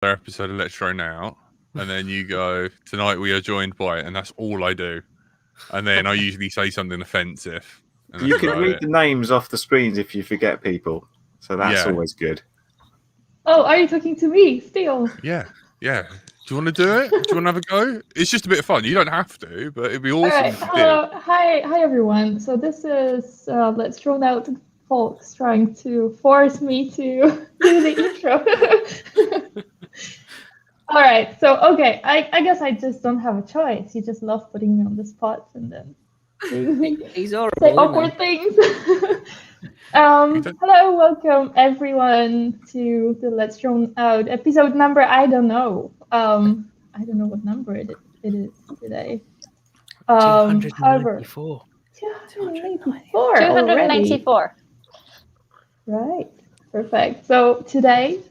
episode of Let's Throw Now, and then you go, tonight we are joined by, and that's all I do. And then I usually say something offensive. And you can read the names off the screens if you forget people, so that's always good. Oh, are you talking to me still? Yeah. Do you want to do it? Do you want to have a go? It's just a bit of fun. You don't have to, but it'd be awesome Right. if you did. Hi everyone. So this is Let's Throw Now folks trying to force me to do the intro. All right. So okay, I guess I just don't have a choice. You just love putting me on the spot and then He's horrible, say awkward things. Hello, welcome everyone to the Let's Throw Out episode number. I don't know. I don't know what number it is today. 294. 294. Right. Perfect. So tonight,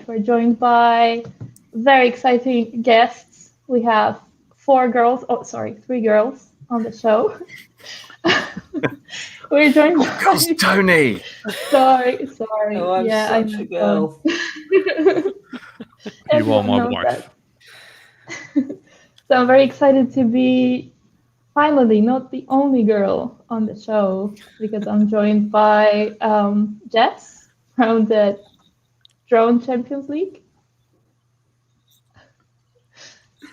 we're joined by very exciting guests. We have three girls on the show. We're joined by Tony. Sorry. Oh, I'm such a girl. You are my wife. So I'm very excited to be finally not the only girl on the show, because I'm joined by Jess from the Drone Champions League.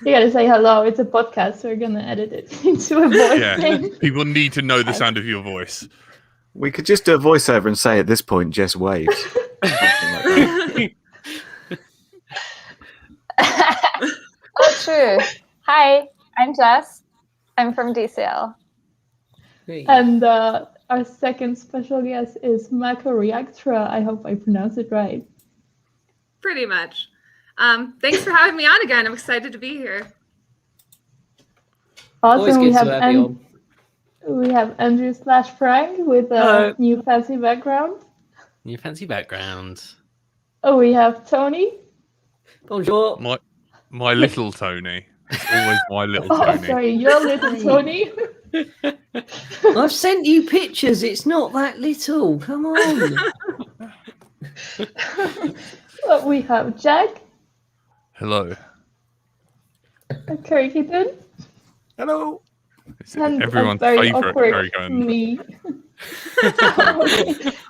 You gotta say hello. It's a podcast, so we're gonna edit it into a voice thing. People need to know the sound of your voice. We could just do a voiceover and say at this point, Jess waves. Oh, true. Hi, I'm Jess. I'm from DCL. And our second special guest is Mako Reactra. I hope I pronounced it right. Pretty much. Thanks for having me on again. I'm excited to be here. Awesome. We have Andrew / Frank with a new fancy background. Oh, we have Tony. Bonjour. My little Tony. It's always my little Tony. Oh, sorry, your little Tony. I've sent you pictures. It's not that little. Come on. Well, we have Jack. Hello. Kirkington. Hello. It's everyone's favourite. Very good. Me.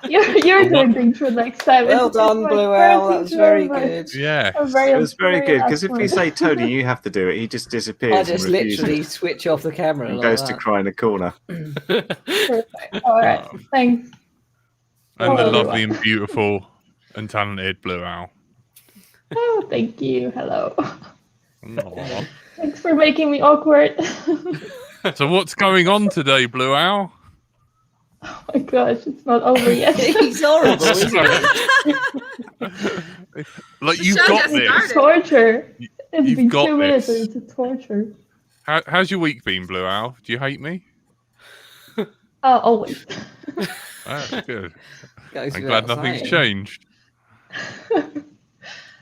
You're doing things for next time. Well done, Blue Owl. That was very good. Yeah. It was very good, because if we say Tony, you have to do it. He just disappears. I just literally switch off the camera and like goes that. to cry in the corner. Perfect. All right. Thanks. And the lovely and beautiful and talented Blue Owl. Oh, thank you. Hello. Aww. Thanks for making me awkward. So what's going on today, Blue Owl? Oh my gosh, it's not over yet. He's horrible, isn't he? Like, you've got this. It's torture. It's been got 2 minutes this. and it's a torture. How's your week been, Blue Owl? Do you hate me? Always. Oh, good. Goes I'm without glad nothing's saying. changed.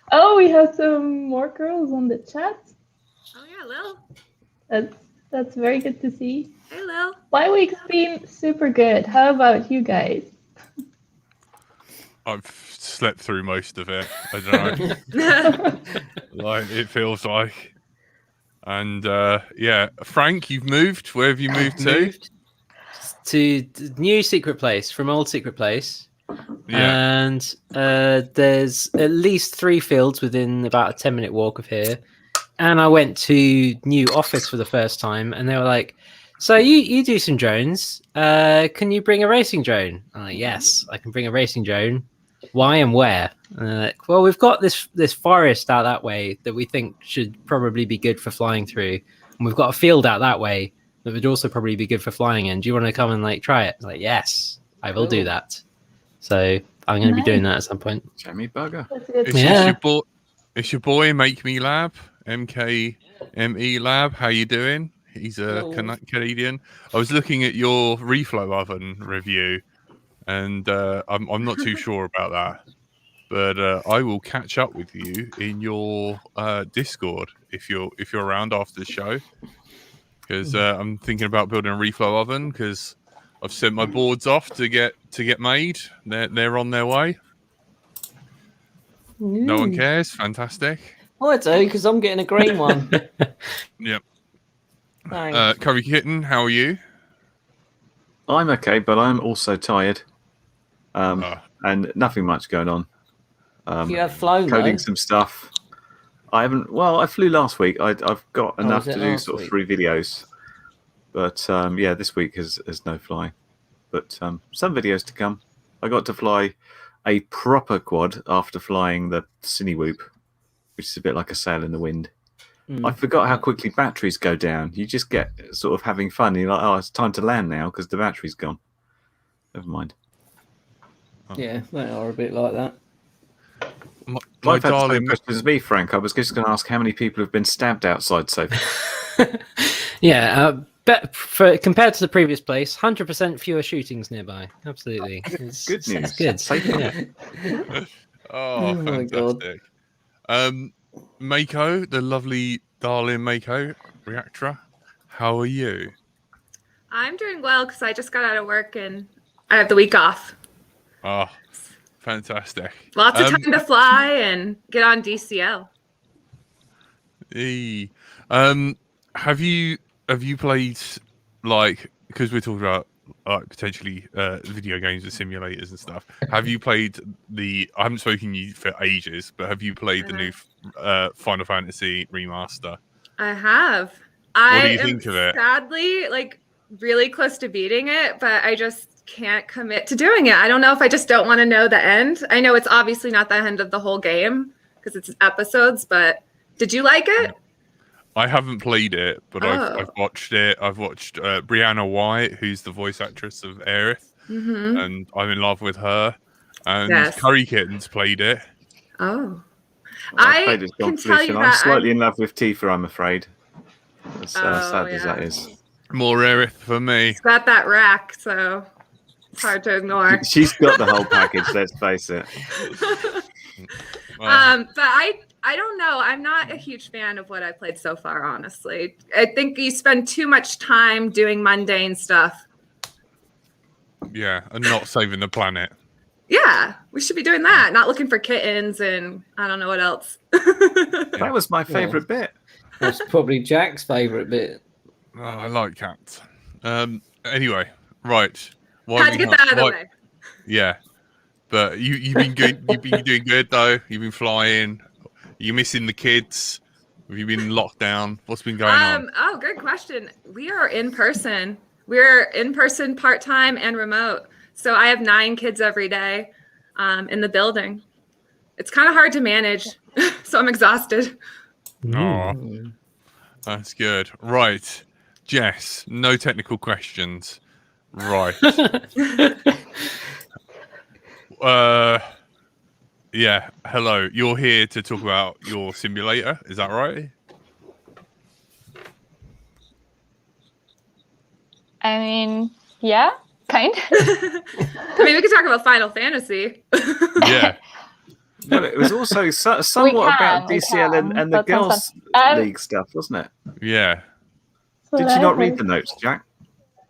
Oh, we have some more girls on the chat. Oh yeah, Lil. That's very good to see. Hey, Lil. My week's been super good. How about you guys? I've slept through most of it. I don't know. Like, it feels like. And yeah, Frank, you've moved. Where have you moved to? Moved to the new secret place from old secret place. Yeah. And there's at least 3 fields within about a 10-minute walk of here. And I went to new office for the first time, and they were like, "So you do some drones? Can you bring a racing drone?" I'm like, "Yes, I can bring a racing drone. Why and where?" And they're like, "Well, we've got this forest out that way that we think should probably be good for flying through, and we've got a field out that way that would also probably be good for flying in. Do you want to come and try it?" I'm like, "Yes, I will do that." So I'm going to be doing that at some point. Jamie Bugger. It's your boy Make Me Lab, MKME Lab. How you doing? He's a Canadian. I was looking at your reflow oven review, and I'm not too sure about that. But I will catch up with you in your Discord if you're around after the show, because I'm thinking about building a reflow oven, because I've sent my boards off to get made. They're on their way. No one cares. Fantastic. I do, because I'm getting a green one. Yep. Thanks. Curry Kitten, how are you? I'm okay, but I'm also tired. And nothing much going on. You have flown, coding though? some stuff. I haven't. Well, I flew last week. I've got enough was to it do last sort of week? 3 videos. But yeah, this week has no flying. But some videos to come. I got to fly a proper quad after flying the Cinewhoop, which is a bit like a sail in the wind. I forgot how quickly batteries go down. You just get sort of having fun. You're like, oh, it's time to land now because the battery's gone. Never mind. Yeah, they are a bit like that. My I've had the same darling. question as me, Frank. I was just going to ask how many people have been stabbed outside so far. Yeah, compared to the previous place, 100% fewer shootings nearby. Absolutely. Good news. It's good. Safer. Yeah. Oh, my God. fantastic. Mako, the lovely darling Mako Reactra, how are you? I'm doing well because I just got out of work and I have the week off. Oh, fantastic. Lots of time to fly and get on DCL. Have you played, like, because we're talking about like potentially video games and simulators and stuff, have you played I haven't spoken to you for ages, but have you played the new Final Fantasy remaster? I have. What do you think of it? Sadly, like, really close to beating it, but I just can't commit to doing it. I don't know if I just don't want to know the end. I know it's obviously not the end of the whole game because it's episodes, but did you like it? I haven't played it, but I've watched it. I've watched Brianna White, who's the voice actress of Aerith, and I'm in love with her. And Curry Kitten's played it. Oh. I played it competition. I'm slightly in love with Tifa, I'm afraid. As sad as that is. More Aerith for me. It's got that rack, so it's hard to ignore. She's got the whole package, let's face it. But I don't know. I'm not a huge fan of what I played so far, honestly. I think you spend too much time doing mundane stuff. Yeah, and not saving the planet. Yeah, we should be doing that. Not looking for kittens and I don't know what else. That was my favourite bit. That's probably Jack's favourite bit. Oh, I like cats. Anyway, right. Had to get that out of the way. Yeah, but you've been good. You've been doing good though. You've been flying. You missing the kids? Have you been locked down? What's been going on? Oh, good question. We are in person. We're in person, part-time, and remote. So I have 9 kids every day in the building. It's kind of hard to manage, so I'm exhausted. Oh, that's good. Right, Jess. No technical questions. Right. Yeah, hello. You're here to talk about your simulator, is that right? I mean, yeah, kind of. I mean, we could talk about Final Fantasy. Yeah. But it was also somewhat about DCL and the girls' league stuff, wasn't it? Yeah. Did you not read the notes, Jack?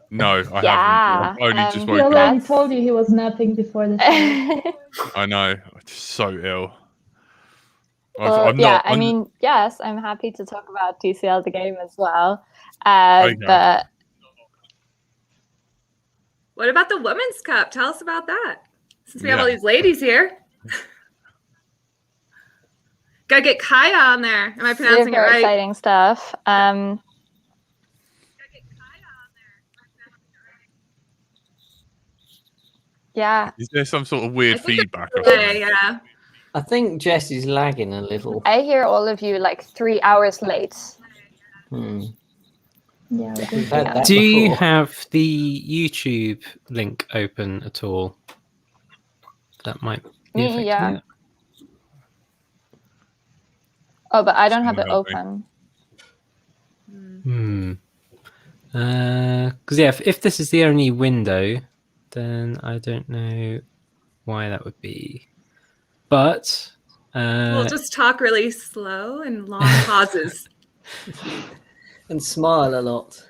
No, I haven't. I've only just He woken up. already told you he was napping before the show. I know. I'm just so ill. I mean, yes, I'm happy to talk about DCL the game as well. But what about the Women's Cup? Tell us about that. Since we have all these ladies here. Gotta get Kaya on there. Am I pronouncing it right? exciting stuff. Yeah. Is there some sort of weird feedback? Or something? Yeah. I think Jess is lagging a little. I hear all of you like 3 hours late. Yeah, We've had that Do you before. have the YouTube link open at all? That might be affecting it. Oh, but I don't have it Help me. open. Because if this is the only window, then I don't know why that would be. But We'll just talk really slow and long pauses. And smile a lot.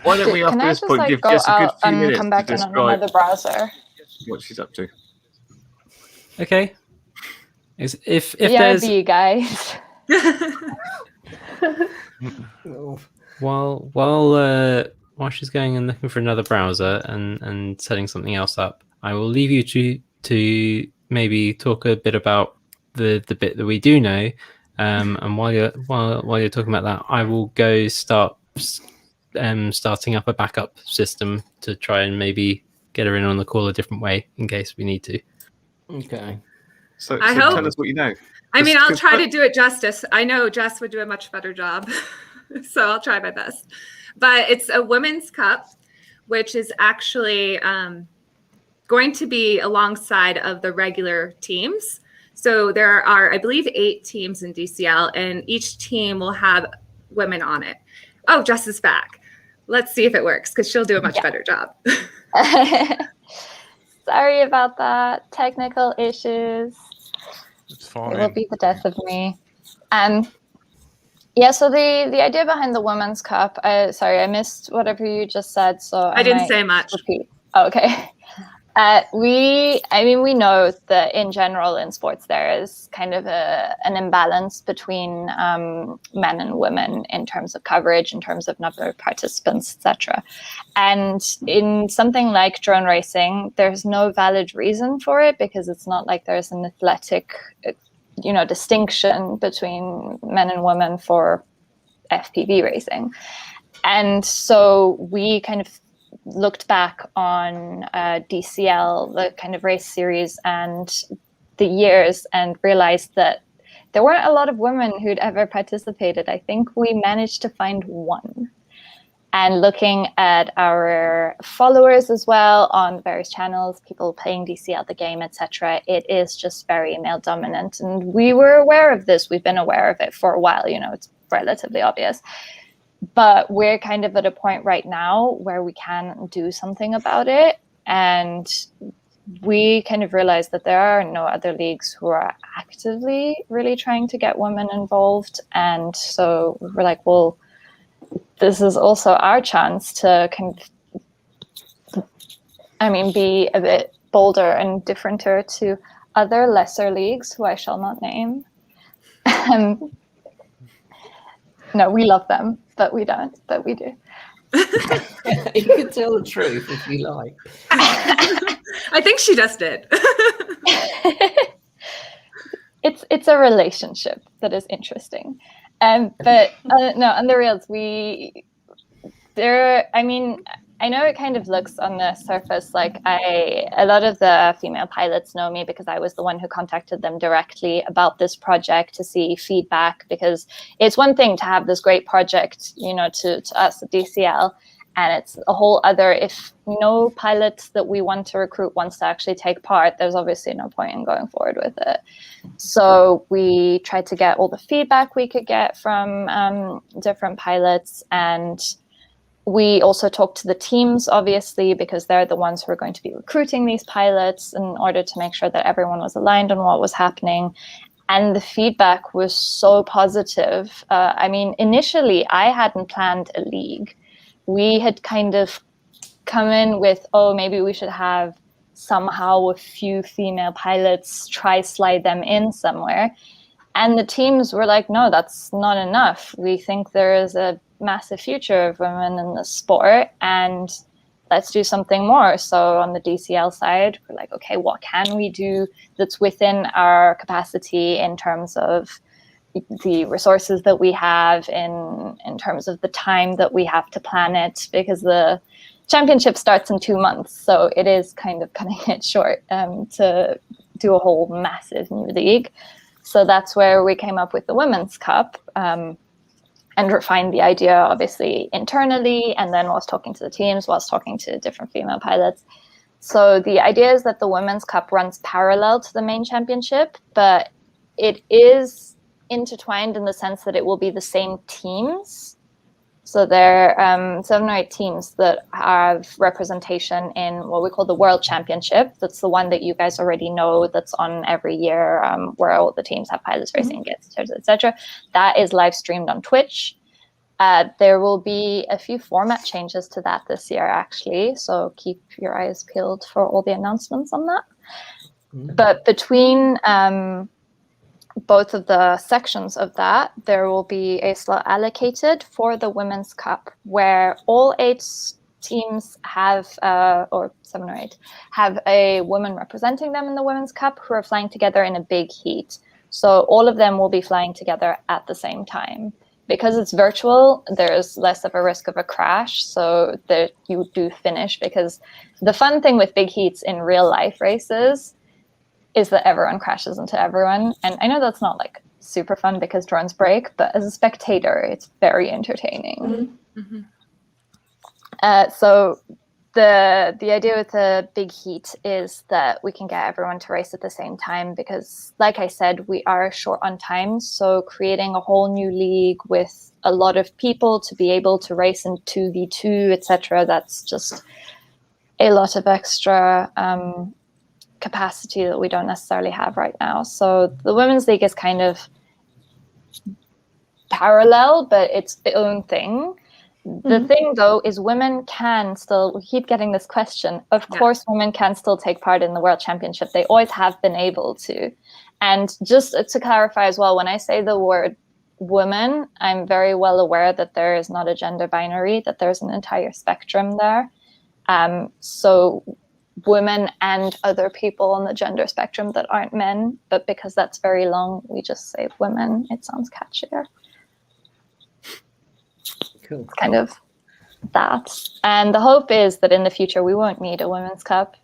Why don't we, after Can I this just point, like give go Jess a good out few and minutes come to back in on describe another browser? what she's up to? okay, If BRB, there's guys. while she's going and looking for another browser and setting something else up, I will leave you to maybe talk a bit about the bit that we do know. And while you're talking about that, I will go starting up a backup system to try and maybe get her in on the call a different way in case we need to. Okay. So I tell hope- us what you know. I mean, I'll Because- try to do it justice. I know Jess would do a much better job, so I'll try my best. But it's a women's cup, which is actually going to be alongside of the regular teams. So there are, I believe, 8 teams in DCL, and each team will have women on it. Oh, Jess is back. Let's see if it works, because she'll do a much better job. Sorry about that. Technical issues. It's It will fine. be the death of me. Yeah, so the idea behind the Women's Cup, sorry, I missed whatever you just said, so I didn't might say much. repeat. Oh, okay. We know that in general in sports there is kind of an imbalance between men and women in terms of coverage, in terms of number of participants, etc. And in something like drone racing, there's no valid reason for it because it's not like there's an athletic, distinction between men and women for FPV racing. And so we kind of looked back on DCL, the kind of race series, and the years, and realized that there weren't a lot of women who'd ever participated. I think we managed to find one. And looking at our followers as well on various channels, people playing DCL the game, etc., it is just very male dominant. And we were aware of this. We've been aware of it for a while. It's relatively obvious. But we're kind of at a point right now where we can do something about it. And we kind of realized that there are no other leagues who are actively really trying to get women involved. And so we're like, well, this is also our chance to be a bit bolder and differenter to other lesser leagues who I shall not name. No, we love them, but we don't, but we do. You can tell the truth if you like. I think she just did. It's a relationship that is interesting. But no, on the reals, I know it kind of looks on the surface like a lot of the female pilots know me because I was the one who contacted them directly about this project to see feedback, because it's one thing to have this great project, to us at DCL, and it's a whole other, if no pilot that we want to recruit wants to actually take part, there's obviously no point in going forward with it. So we tried to get all the feedback we could get from different pilots, and we also talked to the teams, obviously, because they're the ones who are going to be recruiting these pilots in order to make sure that everyone was aligned on what was happening. And the feedback was so positive. Initially, I hadn't planned a league. We had kind of come in with, maybe we should have somehow a few female pilots, try slide them in somewhere. And the teams were like, no, that's not enough. We think there is a massive future of women in the sport, and let's do something more. So on the DCL side, we're like, okay, what can we do that's within our capacity in terms of the resources that we have, in terms of the time that we have to plan it, because the championship starts in 2 months. So it is kind of cutting it short to do a whole massive new league. So that's where we came up with the Women's Cup, and refined the idea, obviously, internally, and then whilst talking to the teams, whilst talking to different female pilots. So the idea is that the Women's Cup runs parallel to the main championship, but it is intertwined in the sense that it will be the same teams. So there are 7 or 8 teams that have representation in what we call the World Championship. That's the one that you guys already know, that's on every year, where all the teams have pilots racing against, etc. That is live streamed on Twitch. There will be a few format changes to that this year, actually. So keep your eyes peeled for all the announcements on that. But between both of the sections of that, there will be a slot allocated for the Women's Cup, where all 8 teams have, or 7 or 8, have a woman representing them in the Women's Cup who are flying together in a big heat. So all of them will be flying together at the same time. Because it's virtual, there's less of a risk of a crash, so that you do finish. Because the fun thing with big heats in real life races is that everyone crashes into everyone. And I know that's not like super fun because drones break, but as a spectator, it's very entertaining. Mm-hmm. So the idea with the big heat is that we can get everyone to race at the same time because, like I said, we are short on time. So creating a whole new league with a lot of people to be able to race in 2v2, etc., that's just a lot of extra capacity that we don't necessarily have right now. So the Women's League is kind of parallel, but it's its own thing. The thing, though, is women can still, we keep getting this question, of course women can still take part in the World Championship. They always have been able to. And just to clarify as well, when I say the word woman, I'm very well aware that there is not a gender binary, that there's an entire spectrum there. So women and other people on the gender spectrum that aren't men, but because that's very long, we just say women. It sounds catchier. Cool. Kind of that. And the hope is that in the future we won't need a Women's Cup.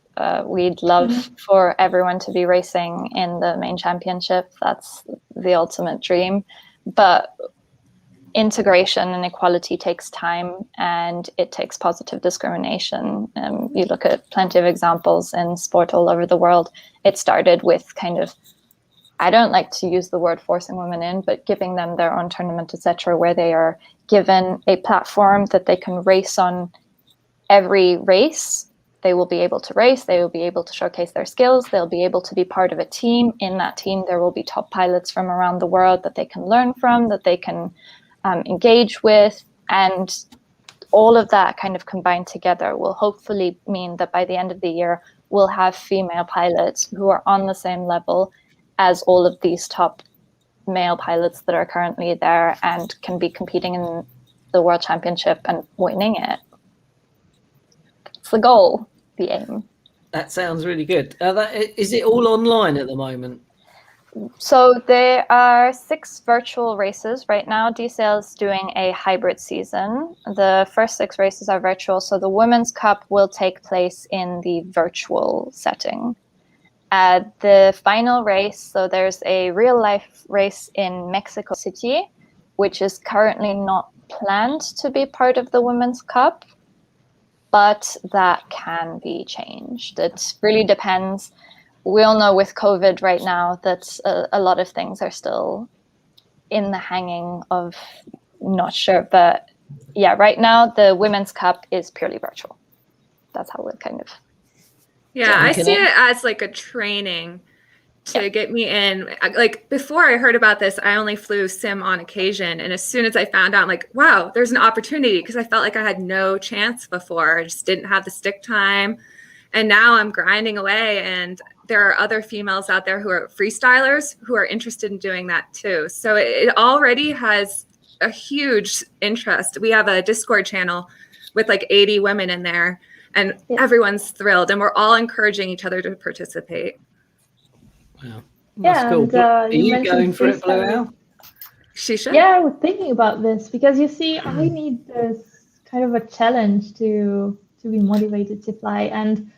We'd love for everyone to be racing in the main championship. That's the ultimate dream. But integration and equality takes time, and it takes positive discrimination. You look at plenty of examples in sport all over the world. It started with kind of, I don't like to use the word forcing women in, but giving them their own tournament, etc., where they are given a platform that they can race on every race. They will be able to race, they will be able to showcase their skills, they'll be able to be part of a team. In that team, there will be top pilots from around the world that they can learn from, that they can engage with, and all of that kind of combined together will hopefully mean that by the end of the year, we'll have female pilots who are on the same level as all of these top male pilots that are currently there and can be competing in the World Championship and winning it. It's the goal, the aim. That sounds really good. Is it all online at the moment? So there are 6 virtual races right now. DCL is doing a hybrid season. The first 6 races are virtual, so the Women's Cup will take place in the virtual setting. The final race, so there's a real-life race in Mexico City, which is currently not planned to be part of the Women's Cup, but that can be changed. It really depends. We all know with COVID right now that a lot of things are still in the hanging of not sure. But yeah, right now the Women's Cup is purely virtual. That's how we're kind of... Yeah, I see it as like a training to get me in. Like before I heard about this, I only flew sim on occasion. And as soon as I found out, I'm like, wow, there's an opportunity, because I felt like I had no chance before. I just didn't have the stick time. And now I'm grinding away, and there are other females out there who are freestylers who are interested in doing that too. So it already has a huge interest. We have a Discord channel with like 80 women in there, and everyone's thrilled, and we're all encouraging each other to participate. Wow. Yeah, cool. and Are you mentioned going for it, Blue Owl? She should. Yeah, I was thinking about this because you see, I need this kind of a challenge to be motivated to fly. And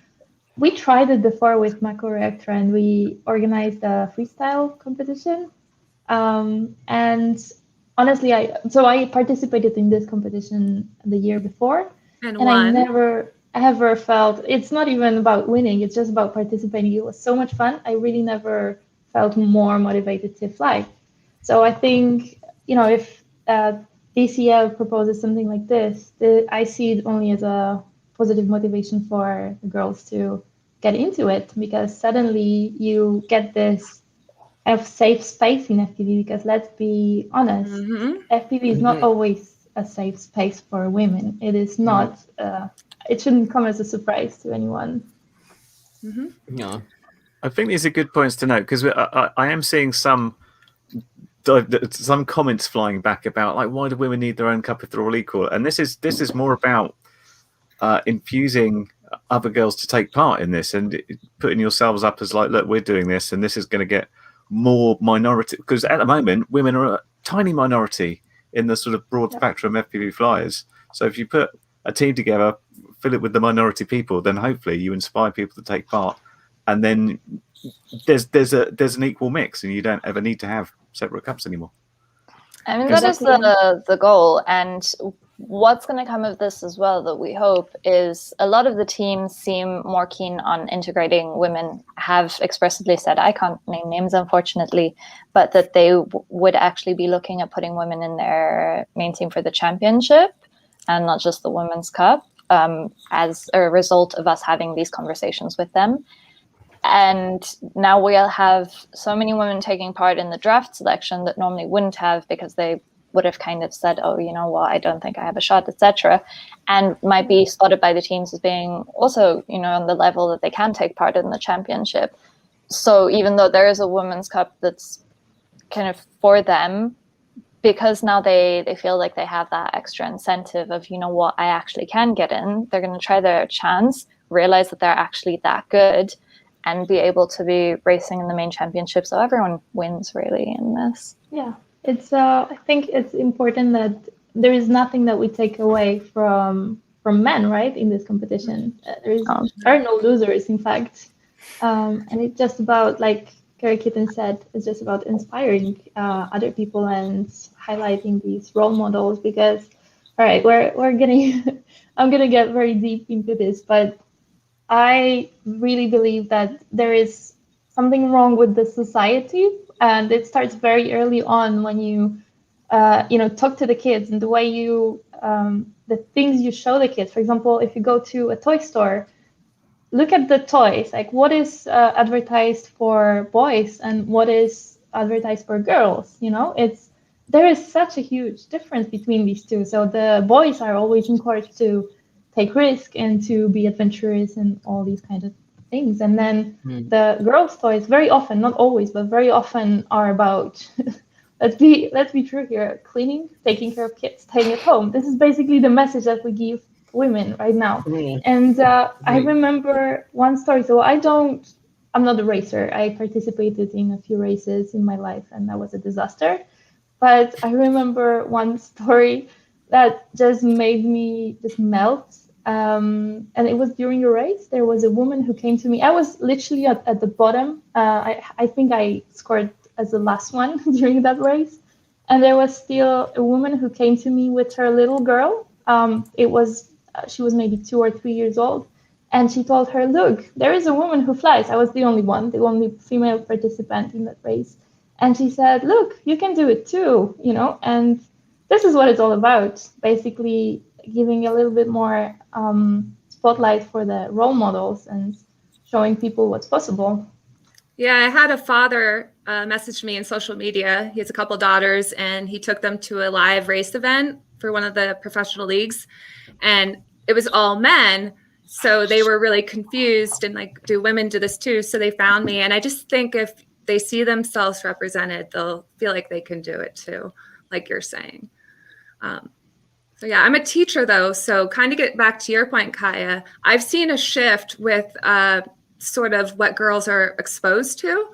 we tried it before with Mako Reactra, and we organized a freestyle competition. And honestly, I participated in this competition the year before, and I never ever felt, it's not even about winning, it's just about participating. It was so much fun. I really never felt more motivated to fly. So I think, if DCL proposes something like this, I see it only as a positive motivation for the girls to get into it, because suddenly you get this kind of safe space in FPV, because let's be honest, FPV is not always a safe space for women. It is not, it shouldn't come as a surprise to anyone. No. I think these are good points to note, because I am seeing some some comments flying back about like, why do women need their own cup if they're all equal? And this is more about infusing other girls to take part in this and putting yourselves up as like, look, we're doing this, and this is going to get more minority, because at the moment women are a tiny minority in the sort of broad spectrum FPV flyers. So if you put a team together, fill it with the minority people, then hopefully you inspire people to take part, and then there's an equal mix, and you don't ever need to have separate cups anymore. I mean, that is the goal. And what's going to come of this as well, that we hope, is a lot of the teams seem more keen on integrating women, have expressly said, I can't name names unfortunately, but that they would actually be looking at putting women in their main team for the championship and not just the Women's Cup, as a result of us having these conversations with them. And now we'll have so many women taking part in the draft selection that normally wouldn't have, because they would have kind of said, oh, you know, well, I don't think I have a shot, etc., and might be spotted by the teams as being also, you know, on the level that they can take part in the championship. So even though there is a Women's Cup that's kind of for them, because now they feel like they have that extra incentive of, you know what, I actually can get in, they're going to try their chance, realize that they're actually that good, and be able to be racing in the main championship. So everyone wins really in this. Yeah, it's I think it's important that there is nothing that we take away from men, right, in this competition. There are no losers, in fact. And it's just about, like Carrie Kitten said, it's just about inspiring other people and highlighting these role models. Because, all right, we're getting, I'm gonna get very deep into this, but I really believe that there is something wrong with the society, and it starts very early on when you, talk to the kids, and the way you, the things you show the kids. For example, if you go to a toy store, look at the toys. Like, what is advertised for boys and what is advertised for girls? You know, there is such a huge difference between these two. So the boys are always encouraged to take risk and to be adventurous and all these kind of things. And then the girls' toys very often, not always, but very often are about, let's be true here, cleaning, taking care of kids, staying at home. This is basically the message that we give women right now. And I remember one story. So I'm not a racer. I participated in a few races in my life, and that was a disaster. But I remember one story that just made me just melt. And it was during a race. There was a woman who came to me. I was literally at the bottom. I think I scored as the last one during that race. And there was still a woman who came to me with her little girl. She was maybe 2 or 3 years old. And she told her, look, there is a woman who flies. I was the only female participant in that race. And she said, look, you can do it too, you know. And this is what it's all about, basically giving a little bit more spotlight for the role models and showing people what's possible. Yeah, I had a father message me in social media. He has a couple daughters, and he took them to a live race event for one of the professional leagues, and it was all men. So they were really confused and like, do women do this too? So they found me, and I just think if they see themselves represented, they'll feel like they can do it too, like you're saying. So yeah, I'm a teacher though. So kind of get back to your point, Kaya, I've seen a shift with sort of what girls are exposed to.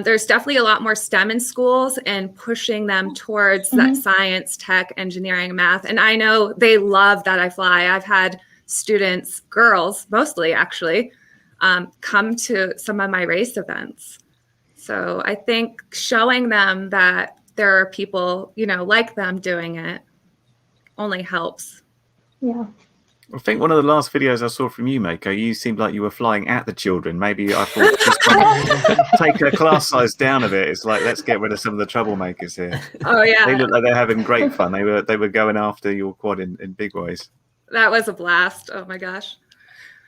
There's definitely a lot more STEM in schools and pushing them towards that science, tech, engineering, math. And I know they love that I fly. I've had students, girls mostly actually, come to some of my race events. So I think showing them that there are people, you know, like them doing it only helps. Yeah. I think one of the last videos I saw from you, Mako, you seemed like you were flying at the children. Maybe I thought just take a class size down a bit. It's like, let's get rid of some of the troublemakers here. Oh yeah. They look like they're having great fun. They were going after your quad in big ways. That was a blast. Oh my gosh.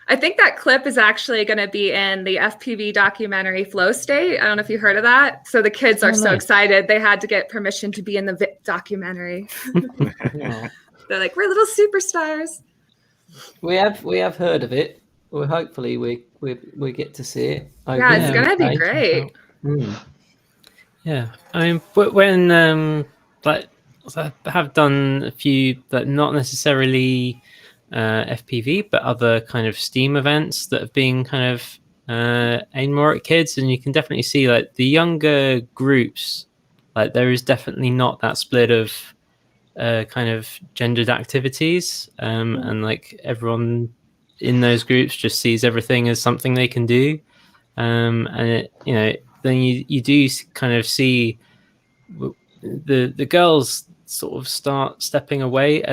I think that clip is actually going to be in the FPV documentary Flow State. I don't know if you heard of that. So the kids are so excited. They had to get permission to be in the documentary. They're like, we're little superstars. We have heard of it. Well, hopefully we get to see it. Yeah, it's going to be great. Yeah, I mean, when like I have done a few, like not necessarily FPV, but other kind of STEAM events that have been kind of aimed more at kids, and you can definitely see like the younger groups, like there is definitely not that split of kind of gendered activities, and like everyone in those groups just sees everything as something they can do, and it, then you do kind of see the girls sort of start stepping away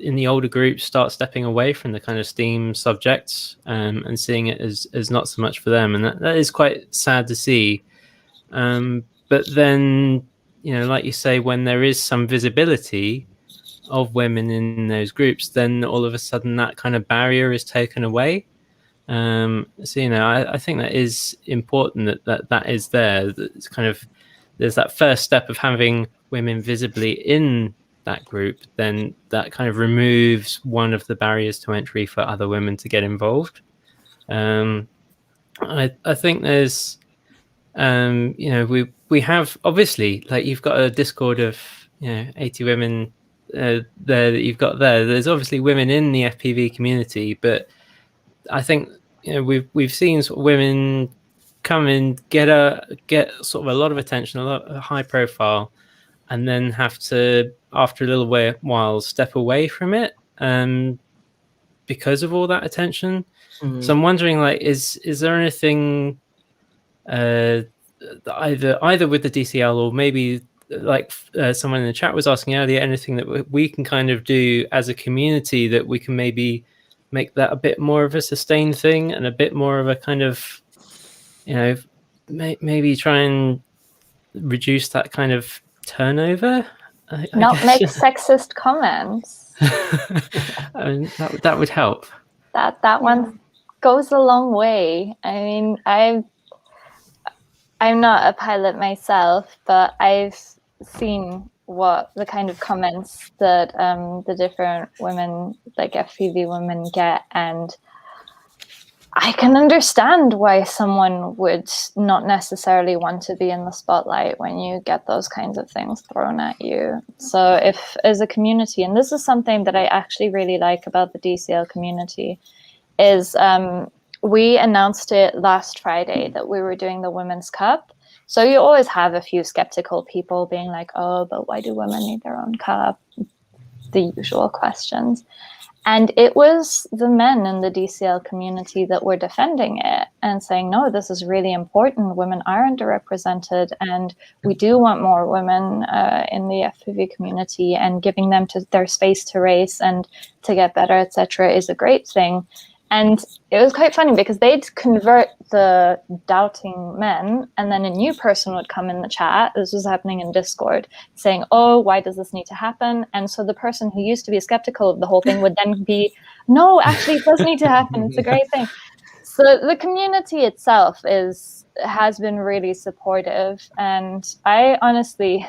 in the older groups start stepping away from the kind of STEAM subjects, and seeing it as not so much for them, and that is quite sad to see. But then, like you say, when there is some visibility of women in those groups, then all of a sudden that kind of barrier is taken away. So I think that is important that is there. It's kind of, there's that first step of having women visibly in that group, then that kind of removes one of the barriers to entry for other women to get involved. I think there's we have, obviously, like, you've got a Discord of 80 women there that you've got there. There's obviously women in the FPV community, but I think we've seen sort of women come and get sort of a lot of attention, a high profile, and then have to, after a little while, step away from it because of all that attention. So I'm wondering, like, is there anything either with the DCL, or maybe like someone in the chat was asking earlier, anything that we can kind of do as a community that we can maybe make that a bit more of a sustained thing, and a bit more of a kind of, maybe try and reduce that kind of turnover. Not make sexist comments. I mean, that would help. That one goes a long way. I mean, I'm not a pilot myself, but I've seen what the kind of comments that the different women, like FPV women, get, and I can understand why someone would not necessarily want to be in the spotlight when you get those kinds of things thrown at you. So if, as a community, and this is something that I actually really like about the DCL community, is we announced it last Friday that we were doing the Women's Cup. So you always have a few skeptical people being like, oh, but why do women need their own cup? The usual questions. And it was the men in the DCL community that were defending it and saying, no, this is really important. Women are underrepresented, and we do want more women in the FPV community, and giving them their space to race and to get better, etc., is a great thing. And it was quite funny because they'd convert the doubting men, and then a new person would come in the chat. This was happening in Discord, saying, oh, why does this need to happen? And so the person who used to be skeptical of the whole thing would then be, no, actually, it does need to happen. It's a great thing. So the community itself has been really supportive. And I honestly,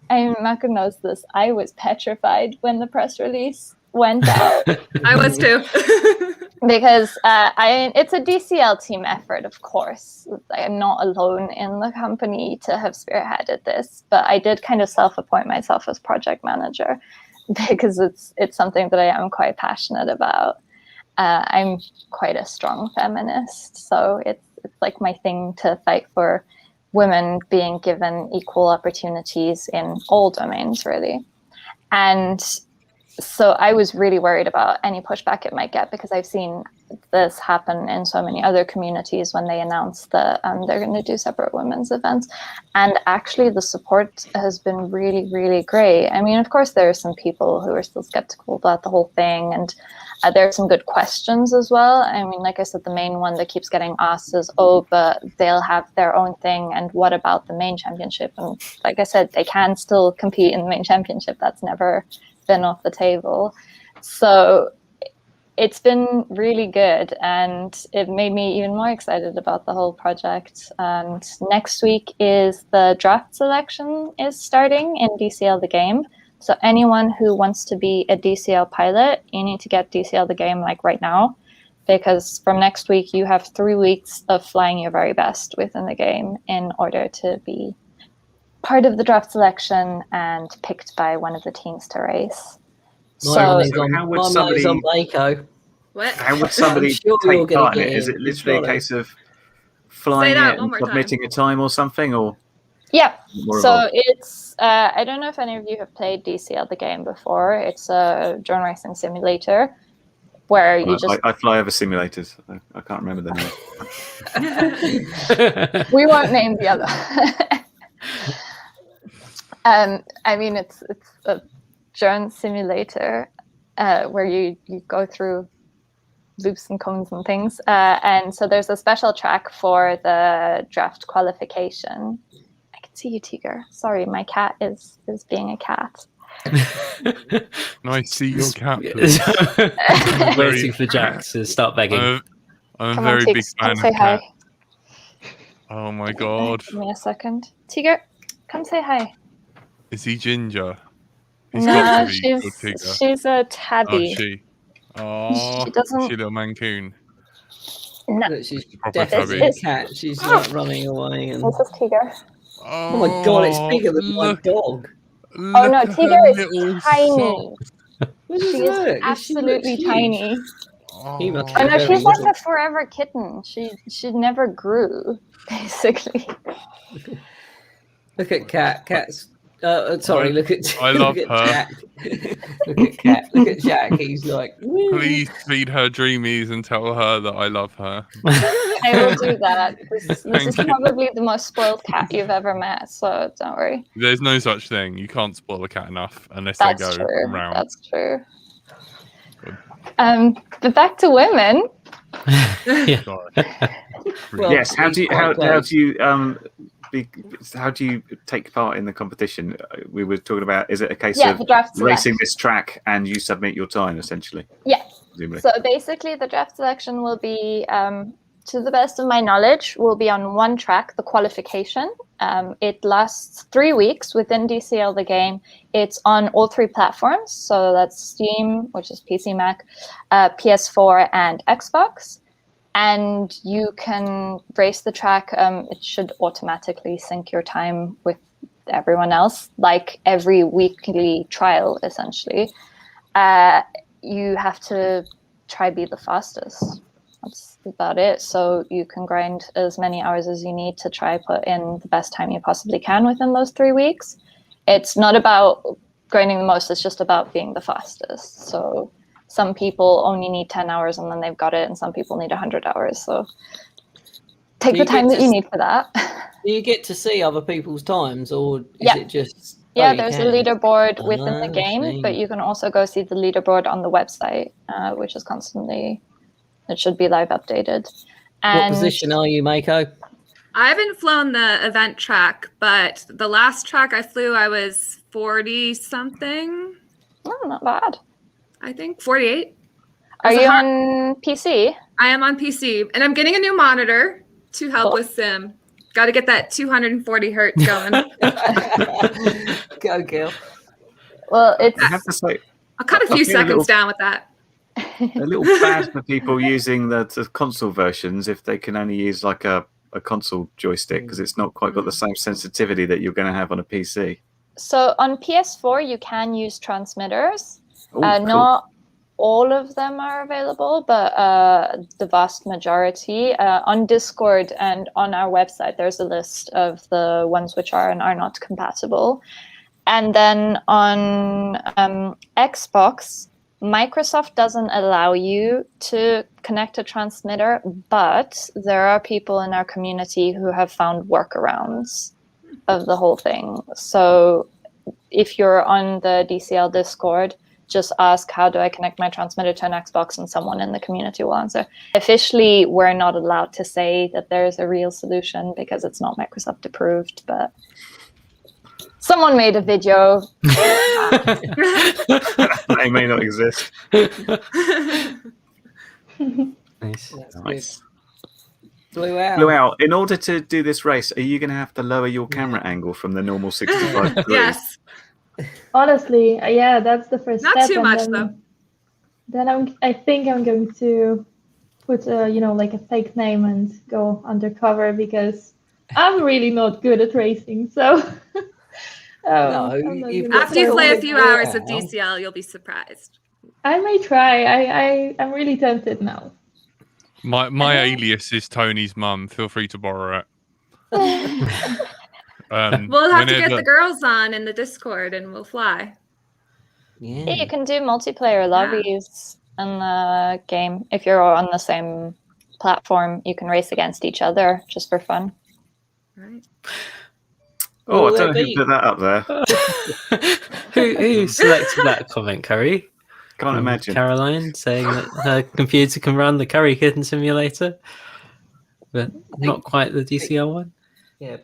Mako knows this, I was petrified when the press release went out. I was too. Because it's a DCL team effort, of course. I'm not alone in the company to have spearheaded this, but I did kind of self-appoint myself as project manager because it's something that I am quite passionate about. I'm quite a strong feminist, so it's like my thing to fight for women being given equal opportunities in all domains, really. And so I was really worried about any pushback it might get, because I've seen this happen in so many other communities when they announce that they're going to do separate women's events. And actually the support has been really, really great. I mean, of course, there are some people who are still skeptical about the whole thing, and there are some good questions as well. I mean, like I said, the main one that keeps getting asked is, oh, but they'll have their own thing, and what about the main championship? And like I said, they can still compete in the main championship. That's never been off the table. So it's been really good, and it made me even more excited about the whole project. And next week is the draft selection is starting in DCL the game. So anyone who wants to be a DCL pilot, you need to get DCL the game like right now, because from next week you have 3 weeks of flying your very best within the game in order to be part of the draft selection and picked by one of the teams to race. My So money's So on, how would my money's on Mako. What? How would somebody I'm sure you're take gonna part in get it? Is in. it literally a You've got case of flying that it one and more time. submitting a time or something, or yeah, more so involved? it's I don't know if any of you have played DCL the game before. It's a drone racing simulator where you just I fly over simulators. I can't remember the name. we won't name the other. I mean, it's a drone simulator where you go through loops and cones and things. And so there's a special track for the draft qualification. I can see you, Tiger. Sorry, my cat is being a cat. Can I see your cat, please? Waiting for Jack to start begging. I'm a Come very on, big Tigs, fan come say of hi. cats. Oh my god. Give me a second. Tiger, come say hi. Is he ginger? He's No, got to be good Tigger. she's a Oh, tabby. she. Oh, She doesn't- is she a little Mancoon? No, Look, she's Proper definitely tabby. a cat. She's like running away. And this is Tiger. oh my god, it's bigger than my look, dog. Oh no, look at her Tiger is little tiny. sock. She is absolutely tiny. He must Oh, Oh no, Very she's like little. a forever kitten. She never grew, basically. Look at Cat. Cat's. Sorry, look at. I love look at her. Jack. Look at Cat. Look at Jack. He's like. please feed her dreamies and tell her that I love her. I will do that. This is Thank you. probably the most spoiled cat you've ever met, so don't worry. There's no such thing. You can't spoil a cat enough unless That's they go true. round. That's true. Good. But back to women. Sorry. Well, Yes. How do you quite how do you take part in the competition? We were talking about. Is it a case Yeah, of the draft racing selection. this track and you submit your time essentially? Yeah. Presumably. So basically, the draft selection will be, to the best of my knowledge, will be on one track, the qualification. It lasts 3 weeks within DCL the game. It's on all 3 platforms. So that's Steam, which is PC, Mac, PS4, and Xbox. And you can race the track. It should automatically sync your time with everyone else, like every weekly trial, essentially. You have to try be the fastest. That's about it. So you can grind as many hours as you need to try put in the best time you possibly can within those 3 weeks. It's not about grinding the most, it's just about being the fastest. So some people only need 10 hours and then they've got it, and some people need 100 hours. So take the time that you need for that. Do you get to see other people's times, or is Yeah. it just? Yeah, you there's a can? leaderboard within the I game, see. but you can also go see the leaderboard on the website, which is constantly, it should be live updated. What And position are you, Mako? I haven't flown the event track, but the last track I flew, I was 40 something. oh, not bad. I think 48. Are It's you a hard- on PC? I am on PC, and I'm getting a new monitor to help Cool. with sim. Got to get that 240 hertz going. Go, girl. Well, it's I have to say, I'll cut a I few feel a seconds little- down with that. a little bad for people using the console versions if they can only use like a console joystick, because it's not quite got the same sensitivity that you're going to have on a PC. so on PS4 you can use transmitters. Oh, cool. Not all of them are available, but the vast majority. On Discord and on our website, there's a list of the ones which are and are not compatible. And then on Xbox, Microsoft doesn't allow you to connect a transmitter, but there are people in our community who have found workarounds of the whole thing. So if you're on the DCL Discord, just ask, how do I connect my transmitter to an Xbox? And someone in the community will answer. Officially, we're not allowed to say that there's a real solution because it's not Microsoft approved, but someone made a video. They may not exist. Nice. That's Nice. good. Blew out. Blue out. In order to do this race, are you going to have to lower your camera angle from the normal 65 degrees? Yes. Honestly, yeah, that's the first Not step. too and much, then, though. Then I think I'm going to put like a fake name and go undercover, because I'm really not good at racing. So No, I'm not you've gonna got After you try play a it. few hours of Wow. DCL, you'll be surprised. I may try. I'm really tempted now. My alias is Tony's mum. Feel free to borrow it. We'll have to get Whenever- the girls on in the Discord and we'll fly. Yeah, Yeah. you can do multiplayer lobbies in the game. If you're on the same platform, you can race against each other just for fun. Right. Oh, Will I don't know there who be- put that up there. Who selected that comment, Curry? Can't imagine. Caroline saying that her computer can run the Curry Kitten Simulator, but not quite the DCL one. Yeah,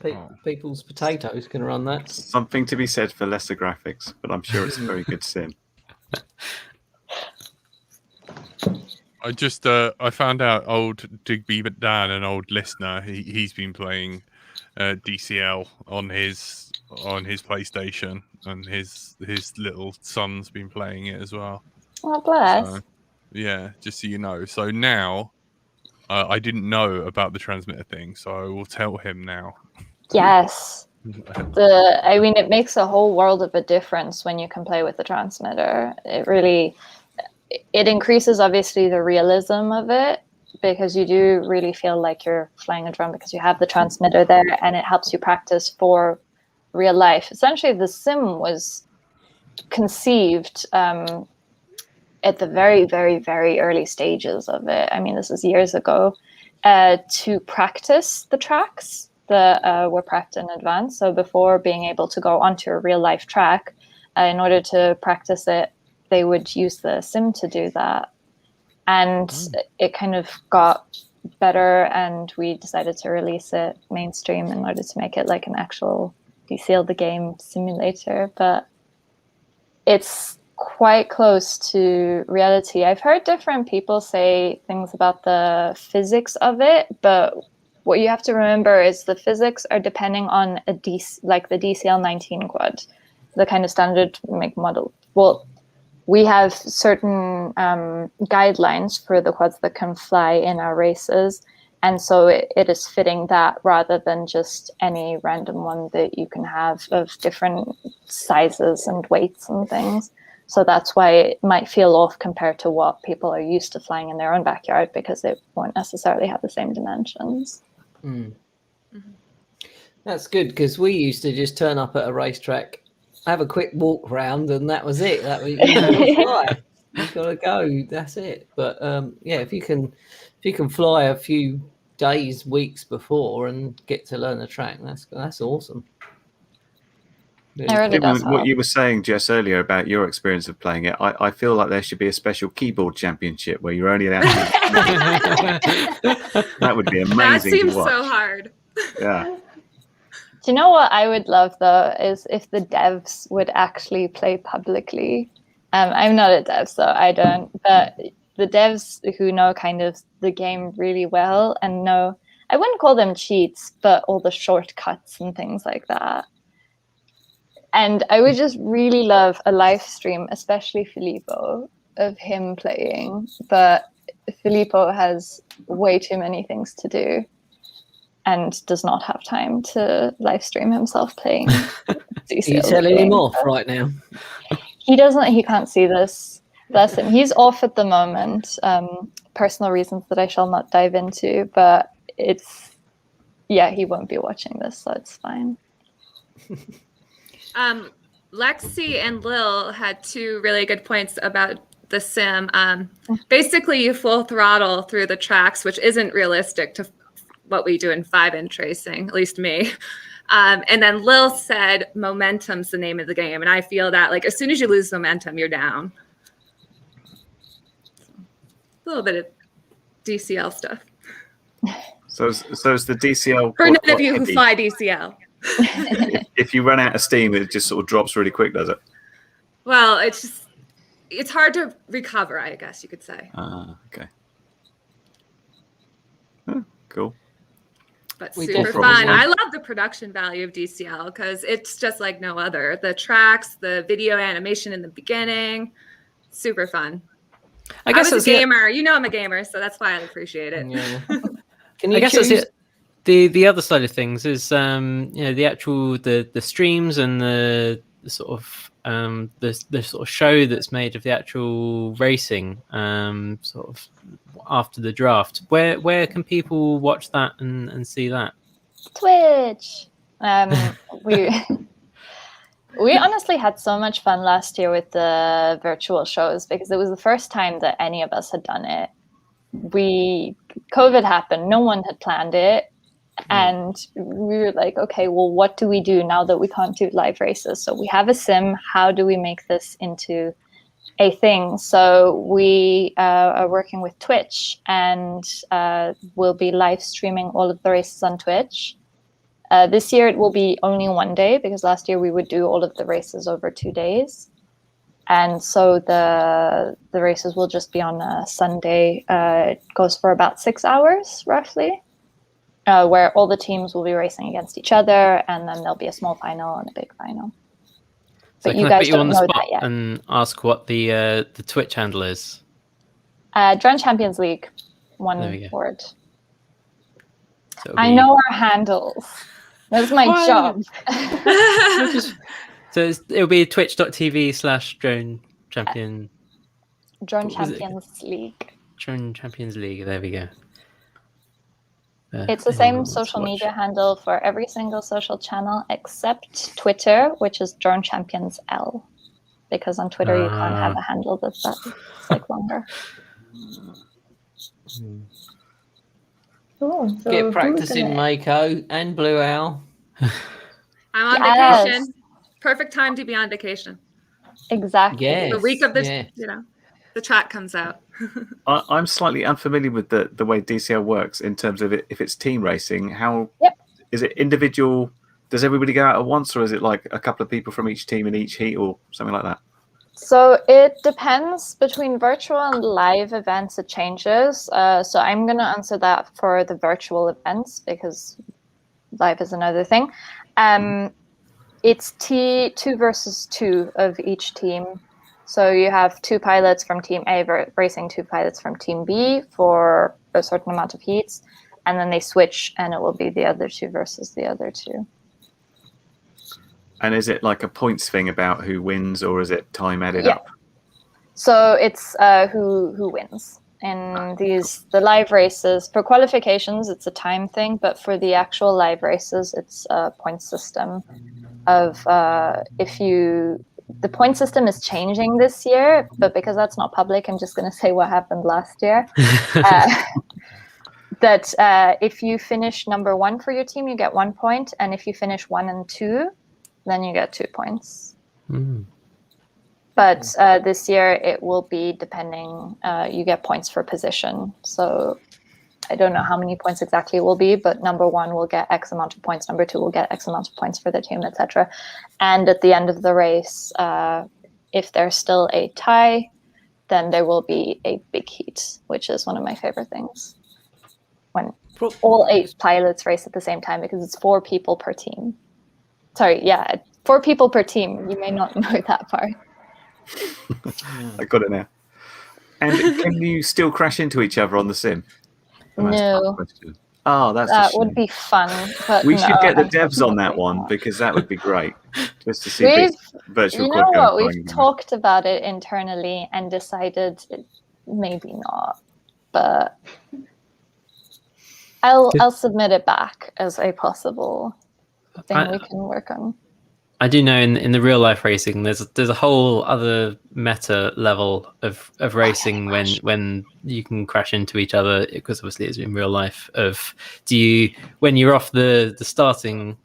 people's potatoes can run that. Something to be said for lesser graphics, but I'm sure it's a very good sim. I just I found out old Digby Dan, an old listener, he's been playing DCL on his PlayStation, and his little son's been playing it as well. Oh, bless. So, yeah, just so you know. So now I didn't know about the transmitter thing, so I will tell him now. Yes. I mean, it makes a whole world of a difference when you can play with the transmitter. It increases, obviously, the realism of it, because you do really feel like you're flying a drone because you have the transmitter there, and it helps you practice for real life. Essentially, the sim was conceived at the very, very, very early stages of it. I mean, this is years ago, to practice the tracks that were prepped in advance. So before being able to go onto a real life track, in order to practice it, they would use the sim to do that. And it kind of got better, and we decided to release it mainstream in order to make it like an actual DCL the game simulator. But it's quite close to reality. I've heard different people say things about the physics of it, but what you have to remember is the physics are depending on like the DCL 19 quad, the kind of standard make model. Well, we have certain guidelines for the quads that can fly in our races, and so it is fitting that rather than just any random one that you can have of different sizes and weights and things. So that's why it might feel off compared to what people are used to flying in their own backyard, because it won't necessarily have the same dimensions. Mm. Mm-hmm. That's good, because we used to just turn up at a racetrack, have a quick walk round, and that was it. That was you've got to go. That's it. But yeah, if you can fly a few days, weeks before and get to learn the track, that's awesome. Really does What help. you were saying, Jess, earlier about your experience of playing it, I feel like there should be a special keyboard championship where you're only allowed to that would be amazing. That seems to watch. so hard. Yeah. Do you know what I would love, though, is if the devs would actually play publicly. I'm not a dev, so I don't, but the devs who know kind of the game really well and know, I wouldn't call them cheats, but all the shortcuts and things like that. And I would just really love a live stream, especially Filippo, of him playing. But Filippo has way too many things to do and does not have time to live stream himself playing. DCL. You're telling him off right now. He can't see this. Bless him. He's off at the moment. Personal reasons that I shall not dive into, but he won't be watching this, so it's fine. Lexi and Lil had two really good points about the sim. Basically, you full throttle through the tracks, which isn't realistic to what we do in 5-inch racing, at least me. And then Lil said momentum's the name of the game. And I feel that like as soon as you lose momentum, you're down. A little bit of DCL stuff. So is the DCL For quad none of you who heavy? fly DCL. If you run out of steam, it just sort of drops really quick, does it? Well, it's hard to recover, I guess you could say. Okay. Oh, cool. But We super definitely fun. want- I love the production value of DCL because it's just like no other. The tracks, the video animation in the beginning, super fun. I was a gamer. You know I'm a gamer, so that's why I appreciate it. Yeah. Can you I guess choose? the other side of things is the actual the streams and the sort of the sort of show that's made of the actual racing sort of after the draft. Where can people watch that and see that? Twitch. We honestly had so much fun last year with the virtual shows because it was the first time that any of us had done it. COVID happened, no one had planned it, and we were like, okay, well, what do we do now that we can't do live races? So we have a sim. How do we make this into a thing? So we are working with Twitch, and we'll be live streaming all of the races on Twitch. This year it will be only one day because last year we would do all of the races over 2 days. And so the races will just be on a Sunday. It goes for about 6 hours, roughly, where all the teams will be racing against each other, and then there'll be a small final and a big final. So But can you I guys put you don't on the know spot that yet. and ask what the Twitch handle is? Drone Champions League, one There we go. word. So I know our handles. That's my Why? job. So it'll be twitch.tv/drone champion. Drone What was it? Champions League. Drone Champions League. There we go. It's the anyone same wants to social watch. media handle for every single social channel except Twitter, which is Drone Champions L. Because on Twitter you can't have a handle that's like longer. Cool. So Get who's practicing gonna- Mako and Blue Owl. I'm on Yes. vacation. Perfect time to be on vacation. Exactly. Yes. The week of the, yes. the track comes out. I'm slightly unfamiliar with the way DCL works in terms of if it's team racing. How is it individual? Does everybody go out at once, or is it like a couple of people from each team in each heat, or something like that? So it depends between virtual and live events. It changes. So I'm going to answer that for the virtual events because live is another thing. It's T2 versus 2 of each team. So you have 2 pilots from Team A racing 2 pilots from Team B for a certain amount of heats, and then they switch, and it will be the other 2 versus the other 2. And is it like a points thing about who wins, or is it time added up? So it's who wins. In the live races, for qualifications, it's a time thing, but for the actual live races, it's a point system of the point system is changing this year, but because that's not public, I'm just going to say what happened last year. That if you finish number 1 for your team, you get 1 point, and if you finish 1 and 2, then you get 2 points. But this year it will be depending, you get points for position. So I don't know how many points exactly it will be, but number 1 will get X amount of points, number 2 will get X amount of points for the team, etc. And at the end of the race, if there's still a tie, then there will be a big heat, which is one of my favorite things. When all 8 pilots race at the same time, because it's 4 people per team. Sorry, 4 people per team. You may not know that part. I got it now. And can you still crash into each other on the sim? No. Oh, that's That would be fun. But we should get the no, devs on that unfortunately one not. because that would be great. Just to see virtual You quad know go what? flying We've around. talked about it internally and decided maybe not. But I'll submit it back as a possible thing we can work on. I do know in the real life racing, there's a whole other meta level of racing when you can crash into each other, because obviously it's in real life. When you're off the starting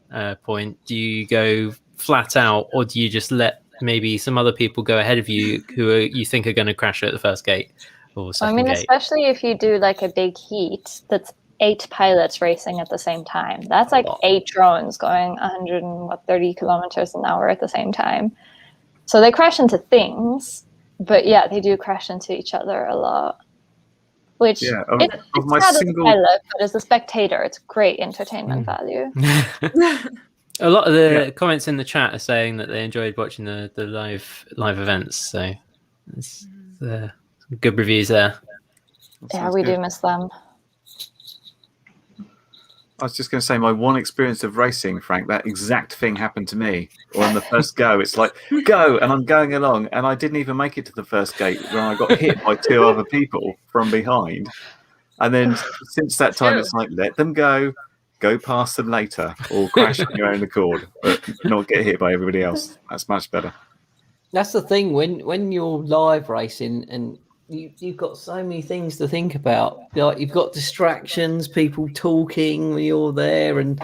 point, do you go flat out, or do you just let maybe some other people go ahead of you who you think are going to crash at the first gate or second gate? Especially if you do like a big heat that's 8 pilots racing at the same time. That's like 8 drones going 130 kilometers an hour at the same time. So they crash into things, but they do crash into each other a lot. Which it's sad as a pilot, but as a spectator, it's great entertainment value. A lot of the comments in the chat are saying that they enjoyed watching the live events, so it's some good reviews there. We do miss them. I was just going to say my one experience of racing, Frank. That exact thing happened to me. On the first go, it's like go, and I'm going along, and I didn't even make it to the first gate when I got hit by 2 other people from behind. And then since that time, it's like let them go past them later, or crash on your own accord, but not get hit by everybody else. That's much better. That's the thing when you're live racing and you've got so many things to think about. Like you've got distractions, people talking when you're there, and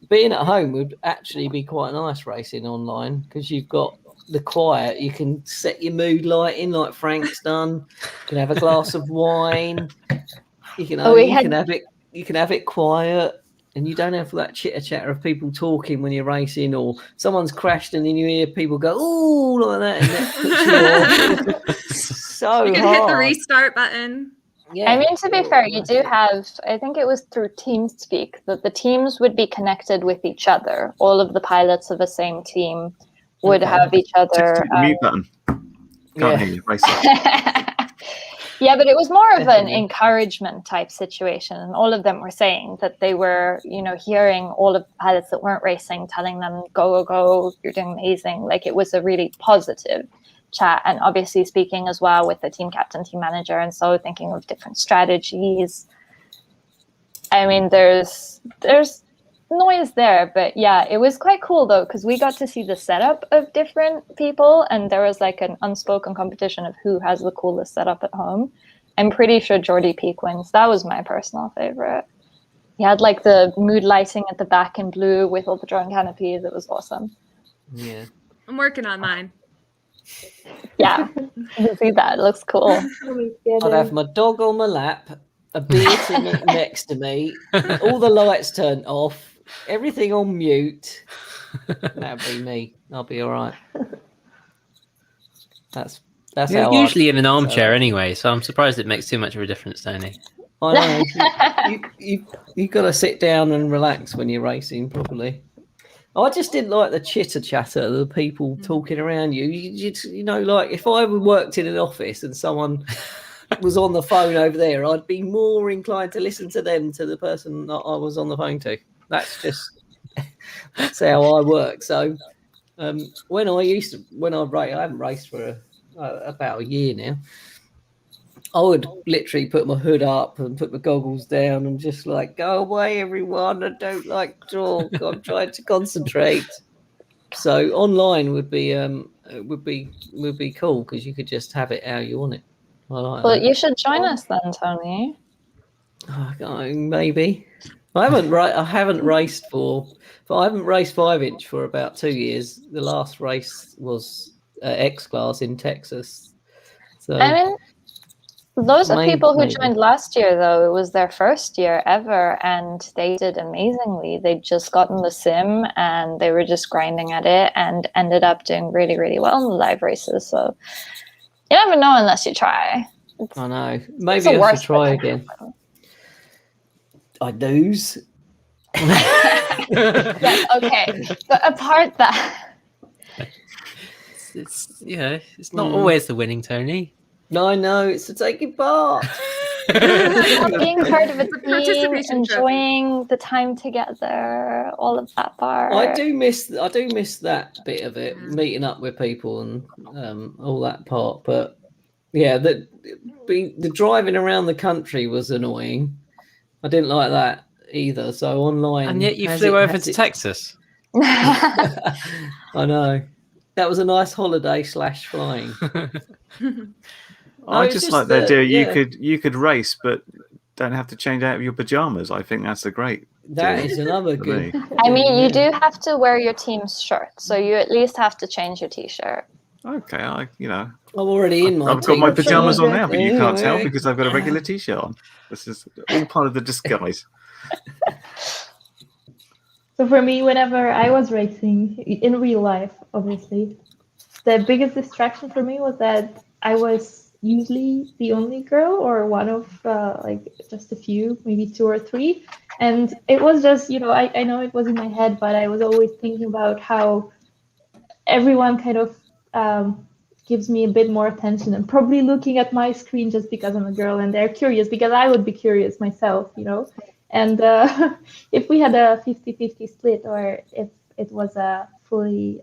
being at home would actually be quite nice racing online because you've got the quiet. You can set your mood lighting like Frank's done. You can have a glass of wine. You can have it quiet. And you don't have that chitter-chatter of people talking when you're racing, or someone's crashed and then you hear people go, "Oh," like that, and that puts you off. So you can hard. hit the restart button. Yeah. I mean, to be fair, you do have, I think it was through TeamSpeak, that the teams would be connected with each other. All of the pilots of the same team would have each other. Mute button. Can't hear you. Racing. Yeah, but it was more of an encouragement type situation. And all of them were saying that they were, hearing all of the pilots that weren't racing, telling them, go, go, you're doing amazing. Like it was a really positive chat. And obviously speaking as well with the team captain, team manager, and so thinking of different strategies. I mean, there's noise there, but yeah, it was quite cool though, because we got to see the setup of different people, and there was like an unspoken competition of who has the coolest setup at home. I'm pretty sure Jordy Peak wins. That was my personal favorite. He had like the mood lighting at the back in blue with all the drone canopies. It was awesome. Yeah, I'm working on mine. Yeah, you can see that. It looks cool. I'd have my dog on my lap, a beer next to me, all the lights turned off, everything on mute. That'd be me. I'll be all right. That's You're usually in an armchair anyway, so I'm surprised it makes too much of a difference, Tony. I know. You've got to sit down and relax when you're racing properly. I just didn't like the chitter chatter, the people talking around you. You know, like if I worked in an office and someone was on the phone over there, I'd be more inclined to listen to them, to the person that I was on the phone to. That's how I work. So when I race, I haven't raced for about a year now. I would literally put my hood up and put my goggles down and just like, go away, everyone. I don't like talk. I'm trying to concentrate. So online would be cool because you could just have it how you want it. I like well, that. You should join us then, Tony. Maybe. I haven't raced I haven't raced 5-inch for about 2 years. The last race was X Class in Texas. So I mean, those are people who joined last year, though. It was their first year ever, and they did amazingly. They'd just gotten the sim, and they were just grinding at it, and ended up doing really, really well in the live races. So you never know unless you try. I know. Maybe I should try again. I lose. Yes, okay. But apart that, it's not always the winning, Tony. No, I know, it's to taking part. being part of a team, participation enjoying the time together, all of that part. I do miss that bit of it, meeting up with people and all that part. But yeah, the driving around the country was annoying. I didn't like that either. So online, and yet you flew over to Texas. I know. That was a nice holiday / flying. I just like the idea you could race, but don't have to change out of your pajamas. I think that's a great. That is another good. I mean, you do have to wear your team's shirt, so you at least have to change your t-shirt. Okay, I'm already in my. I've got my pajamas on now, but you can't tell because I've got a regular t-shirt on. This is all part of the disguise. So for me, whenever I was racing in real life, obviously, the biggest distraction for me was that I was usually the only girl or one of just a few, maybe 2 or 3. And it was just, I know it was in my head, but I was always thinking about how everyone kind of gives me a bit more attention and probably looking at my screen just because I'm a girl and they're curious because I would be curious myself, And if we had a 50-50 split, or if it was a fully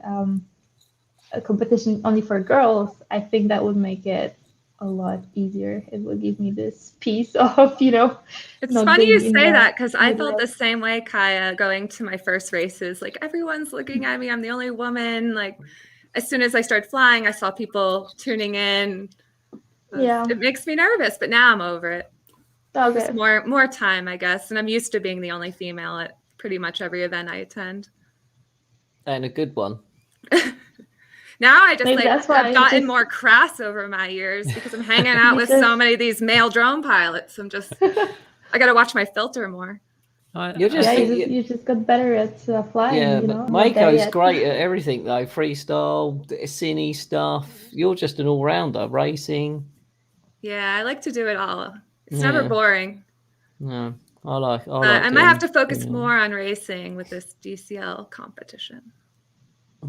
a competition only for girls, I think that would make it a lot easier. It would give me this piece of, It's not funny you being in say the that, because I middle felt of- the same way, Kaya, going to my first races. Like, everyone's looking at me. I'm the only woman. Like, as soon as I started flying, I saw people tuning in. Yeah. It makes me nervous, but now I'm over it. Okay. Just more time, I guess. And I'm used to being the only female at pretty much every event I attend. And a good one. Now I just Maybe that's why I've gotten just- more crass over my years because I'm hanging out with so many of these male drone pilots. I got to watch my filter more. You're just, you just got better at flying. yeah, you but know, Mako's great at everything though. Freestyle, cine stuff. You're just an all-rounder. Racing. Yeah, I like to do it all. It's never boring. No, I like I might have to focus more on racing with this DCL competition.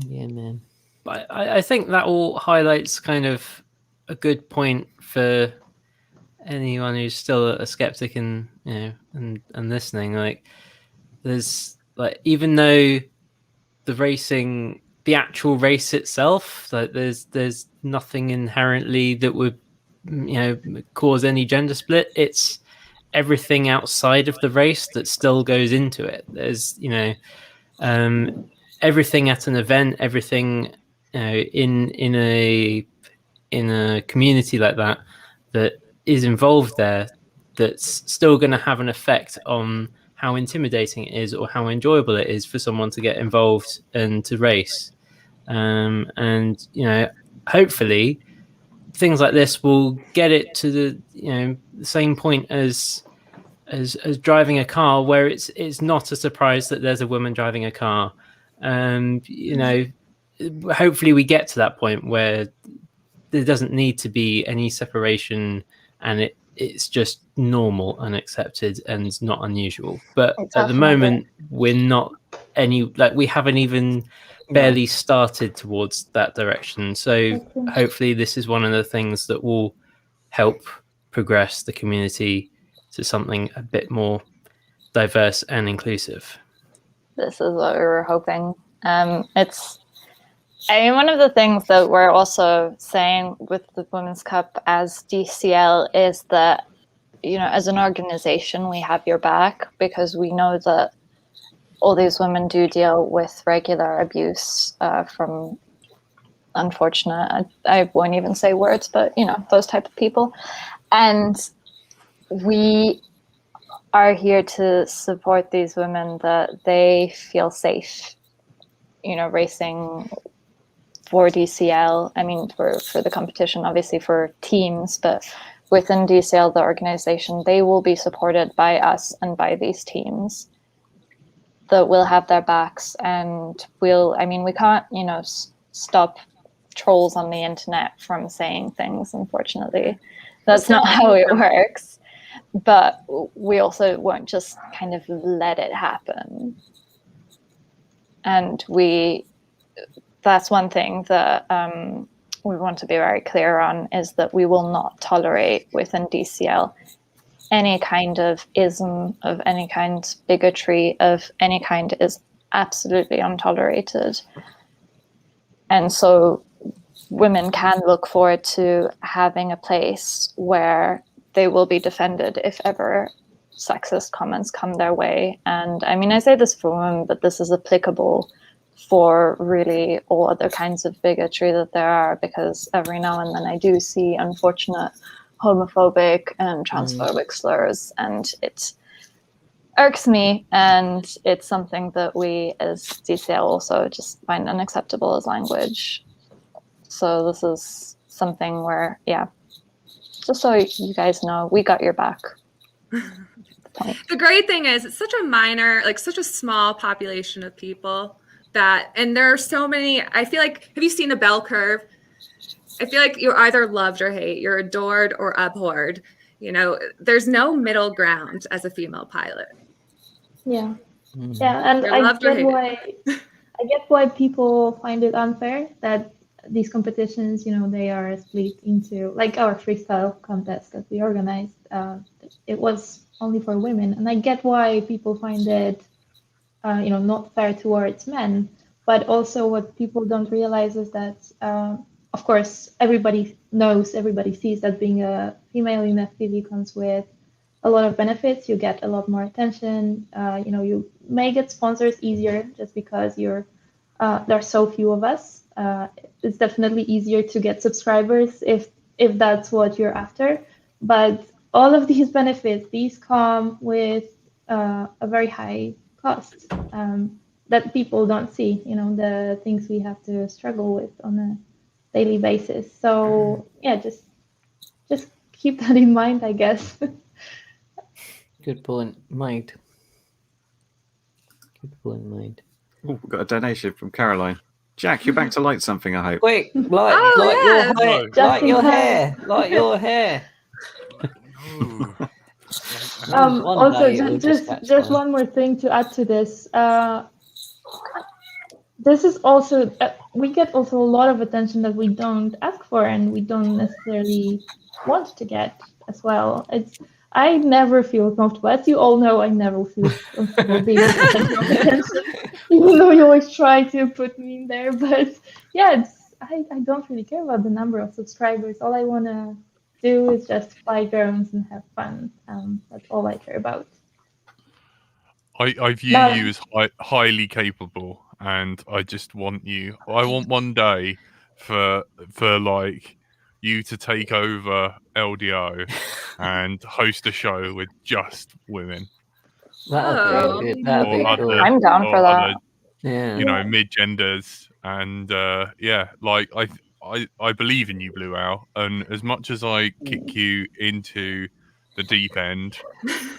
Yeah, man. But I think that all highlights kind of a good point for anyone who's still a skeptic and and listening. Like, there's like, even though the actual race itself, like there's nothing inherently that would cause any gender split. It's everything outside of the race that still goes into it. There's everything at an event, everything in a community like that is involved there, that's still going to have an effect on how intimidating it is or how enjoyable it is for someone to get involved and to race. And hopefully things like this will get it to the same point as driving a car, where it's not a surprise that there's a woman driving a car. Hopefully we get to that point where there doesn't need to be any separation, and it's just normal and accepted and not unusual. But at the moment, we're not we haven't even barely started towards that direction. So hopefully this is one of the things that will help progress the community to something a bit more diverse and inclusive. This is what we were hoping. One of the things that we're also saying with the Women's Cup as DCL is that, as an organization, we have your back, because we know that all these women do deal with regular abuse from unfortunate, I won't even say words, but, those type of people. And we are here to support these women, that they feel safe, racing for DCL. I mean, for the competition, obviously for teams, but within DCL, the organization, they will be supported by us and by these teams, that will have their backs. And we can't, stop trolls on the internet from saying things, unfortunately. That's not how it works. But we also won't just kind of let it happen. And that's one thing that we want to be very clear on, is that we will not tolerate within DCL any kind of ism, of any kind, bigotry of any kind, is absolutely untolerated. And so women can look forward to having a place where they will be defended if ever sexist comments come their way. And I say this for women, but this is applicable for really all other kinds of bigotry that there are, because every now and then I do see unfortunate homophobic and transphobic slurs, and it irks me, and it's something that we as DCL also just find unacceptable as language. So this is something where, just so you guys know, we got your back. The great thing is, it's such a minor, such a small population of people and there are so many. I feel like, have you seen the bell curve? I feel like you're either loved or hate, you're adored or abhorred. There's no middle ground as a female pilot. Yeah. Yeah, and I get why people find it unfair that these competitions, they are split into, like our freestyle contest that we organized. It was only for women. And I get why people find it, not fair towards men. But also what people don't realize is that, of course, everybody sees that being a female in FPV comes with a lot of benefits. You get a lot more attention. You may get sponsors easier just because there are so few of us. It's definitely easier to get subscribers if that's what you're after. But all of these benefits, these come with a very high cost that people don't see. The things we have to struggle with on a daily basis. So yeah, just keep that in mind, I guess. Good point made. Good point made. Oh, we've got a donation from Caroline. Jack, you're back to light something, I hope. Quick, light yes. your hair, Just light in your time. hair, light your hair. Ooh. One Also, day it will just catch fire. one more thing to add to this. This is also we get also a lot of attention that we don't ask for and we don't necessarily want to get as well. I never feel comfortable. As you all know, I never feel comfortable being the center of attention, even though you always try to put me in there. But yeah, I don't really care about the number of subscribers. All I want to do is just fly drones and have fun. That's all I care about. I view you as highly capable, and I just want you. I want one day for like you to take over LDO and host a show with just women. That'd be good. That'd be Or cool. other- I'm down for or that. other, Yeah. mid genders, and like I believe in you, Blue Owl, and as much as I kick you into the deep end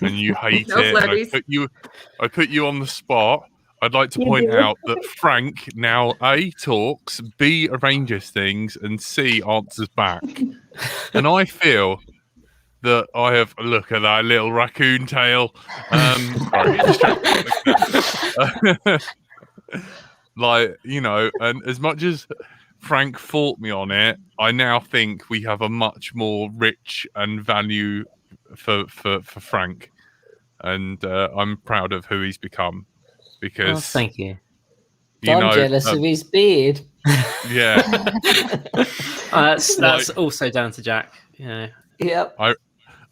and you hate No it, and flirties. I put you on the spot. I'd like to You point do. out that Frank now A, talks, B, arranges things, and C, answers back. And I feel that I have look at that little raccoon tail. Sorry, and as much as Frank fought me on it, I now think we have a much more rich and value for Frank, and I'm proud of who he's become because thank you. I'm jealous of his beard. Yeah, that's also down to Jack. Yeah. Yep. I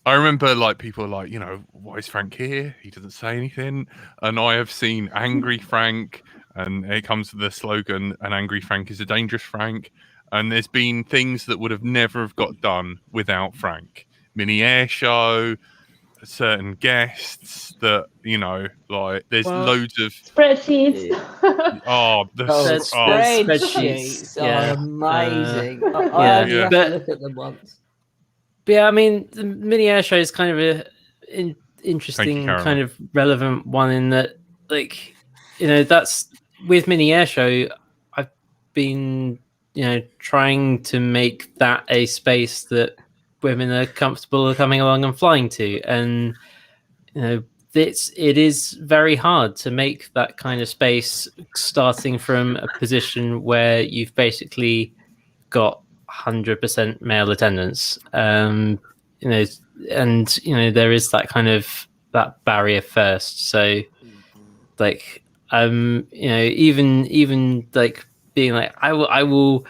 remember people are like, why is Frank here? He doesn't say anything. And I have seen angry Frank, and it comes to the slogan, an angry Frank is a dangerous Frank. And there's been things that would have never have got done without Frank. Mini air show, certain guests that, there's loads of Spreadsheets. Spreadsheets are amazing. I only have to look at them once. But yeah, I mean, the mini air show is kind of an interesting, kind of relevant one in that, that's with mini air show. I've been, trying to make that a space that women are comfortable coming along and flying to, and it is very hard to make that kind of space, starting from a position where you've basically got 100% male attendance, and there is that kind of that barrier first. So even being I will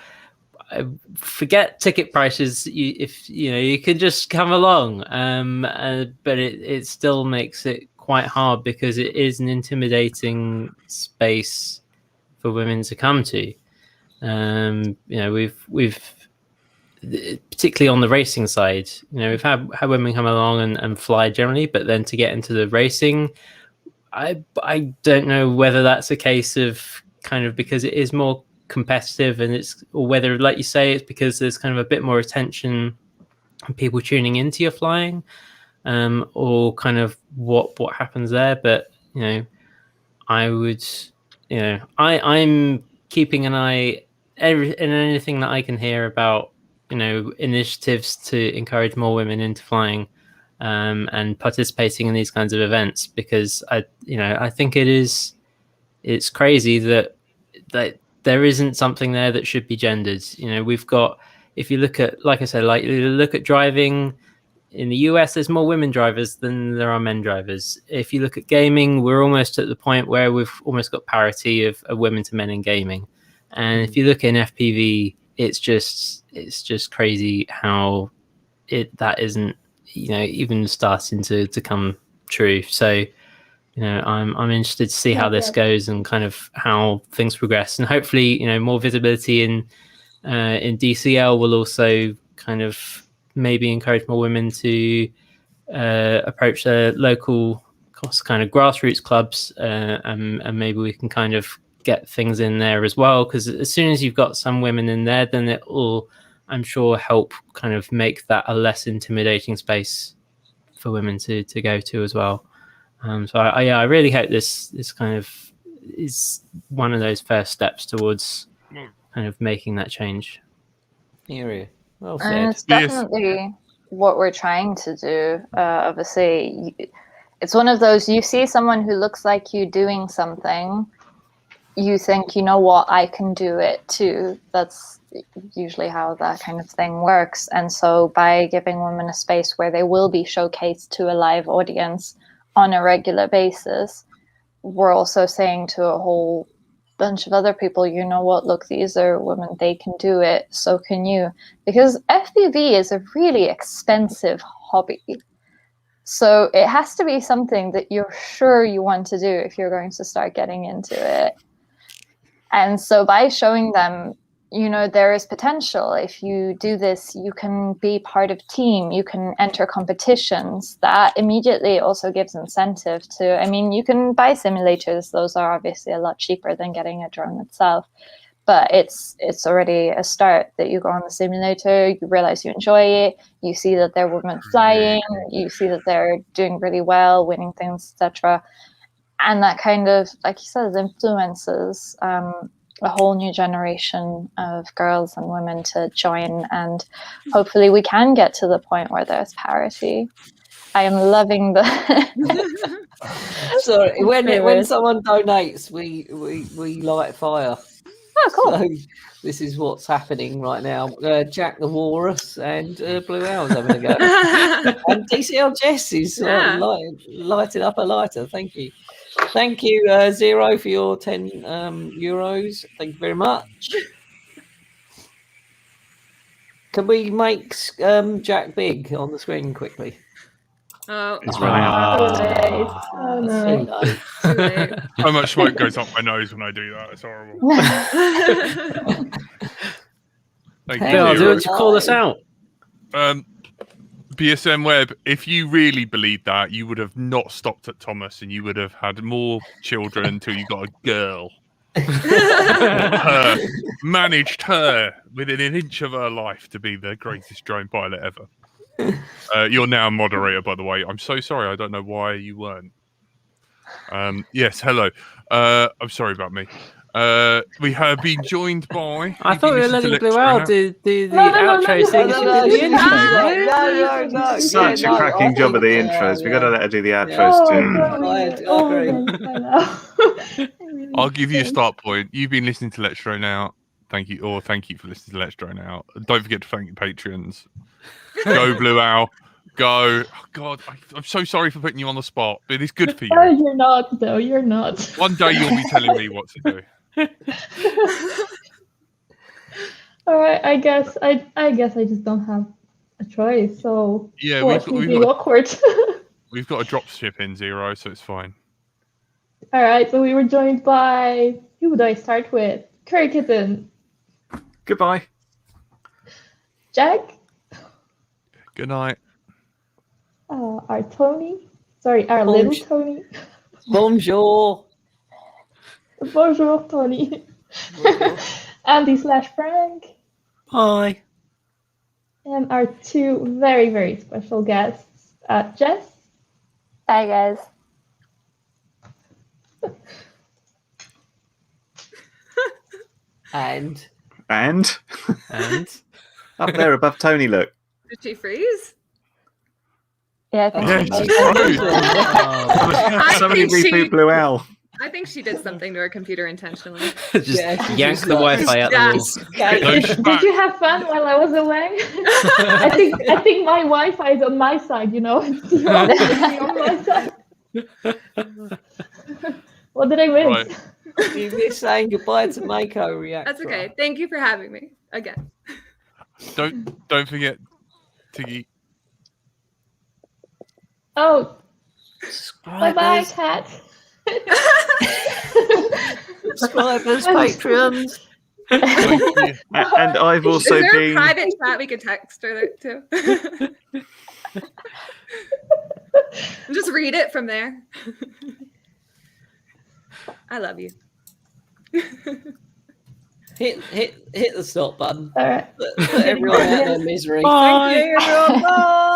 forget ticket prices if you can just come along, but it still makes it quite hard because it is an intimidating space for women to come to. We've particularly on the racing side, we've had women come along and fly generally, but then to get into the racing, I don't know whether that's a case of kind of because it is more competitive, or whether, like you say, it's because there's kind of a bit more attention and people tuning into your flying, or kind of what happens there. But I would, I'm keeping an eye in anything that I can hear about initiatives to encourage more women into flying, and participating in these kinds of events, because I think it's crazy that there isn't something there that should be gendered. We've got, if you look at, like I said, you look at driving, in the US, there's more women drivers than there are men drivers. If you look at gaming, we're almost at the point where we've almost got parity of women to men in gaming. And if you look in FPV, it's just crazy how that isn't, even starting to come true. So, I'm interested to see how this goes and kind of how things progress, and hopefully, more visibility in DCL will also kind of maybe encourage more women to approach their local kind of grassroots clubs, and maybe we can kind of get things in there as well, because as soon as you've got some women in there, then it will, I'm sure, help kind of make that a less intimidating space for women to go to as well. So I really hope this kind of is one of those first steps towards kind of making that change. Area. Well And said. it's definitely what we're trying to do. Obviously, it's one of those, you see someone who looks like you doing something, you think, you know what, I can do it too. That's usually how that kind of thing works. And so by giving women a space where they will be showcased to a live audience on a regular basis, we're also saying to a whole bunch of other people, you know what, look, these are women, they can do it, so can you. Because FPV is a really expensive hobby. So it has to be something that you're sure you want to do if you're going to start getting into it. And so by showing them, there is potential. If you do this, you can be part of team, you can enter competitions. That immediately also gives incentive to, you can buy simulators. Those are obviously a lot cheaper than getting a drone itself. But it's already a start that you go on the simulator, you realize you enjoy it, you see that there are women flying, you see that they're doing really well, winning things, etc. And that kind of, like you said, influences a whole new generation of girls and women to join. And hopefully we can get to the point where there's parity. I am loving the... Sorry, when someone donates, we light a fire. Oh, cool. So this is what's happening right now. Jack the Walrus and Blue Owl's having a go. And DCL Jess is lighting up a lighter. Thank you. Thank you, Zero, for your 10 euros. Thank you very much. Can we make Jack big on the screen quickly? Oh, It's running out. Oh, no. too late. So much smoke goes up my nose when I do that. It's horrible. Thank you. Bill, do you Zero. want to call us out? BSM Web, if you really believed that, you would have not stopped at Thomas and you would have had more children until you got a girl. Managed her within an inch of her life to be the greatest drone pilot ever. You're now a moderator, by the way. I'm so sorry. I don't know why you weren't. Yes, hello. I'm sorry about me. We have been joined by... I thought we were letting Blue Owl do the outro so you should do the intro. No. Such a cracking job of the intros. We've got to let her do the outros too. I'll give you a start point. You've been listening to Let's Drone Out. Thank you, or thank you for listening to Let's Drone Out. Don't forget to thank your patrons. Go Blue Owl. Go. Oh, God, I'm so sorry for putting you on the spot, but it's good for you. No, you're not, though. You're not. One day you'll be telling me what to do. All right, I guess I just don't have a choice. So Yeah, we've got a drop ship in Zero, so it's fine. All right, so we were joined by, who do I start with? Curry Kitten, Goodbye. Jack, Good night. our Tony. Sorry, our little Tony. Bonjour. Bonjour, Tony. Andy/Frank. Hi. And our two very, very special guests, Jess. Bye, guys. And up there above Tony, look. Did she freeze? Yeah, I think Yeah, so. she's frozen. Somebody think she- reboot Blue Owl. I think she did something to her computer intentionally. Just Yeah, she's yank just the like- Wi-Fi out the Yeah. wall. No Did smack. you have fun while I was away? I think my Wi-Fi is on my side. You know, it's the only thing on my side. What did I miss? Right. You miss saying goodbye to Mako Reactra. That's okay. Thank you for having me again. Don't forget to Oh, bye, Subscribers, cat. subscribers, Patreons. And I've Is also there a been. private chat we could text her to? Just read it from there. I love you. Hit the stop button. All right. Put everyone out of their misery. Bye. Thank you, everyone. Bye.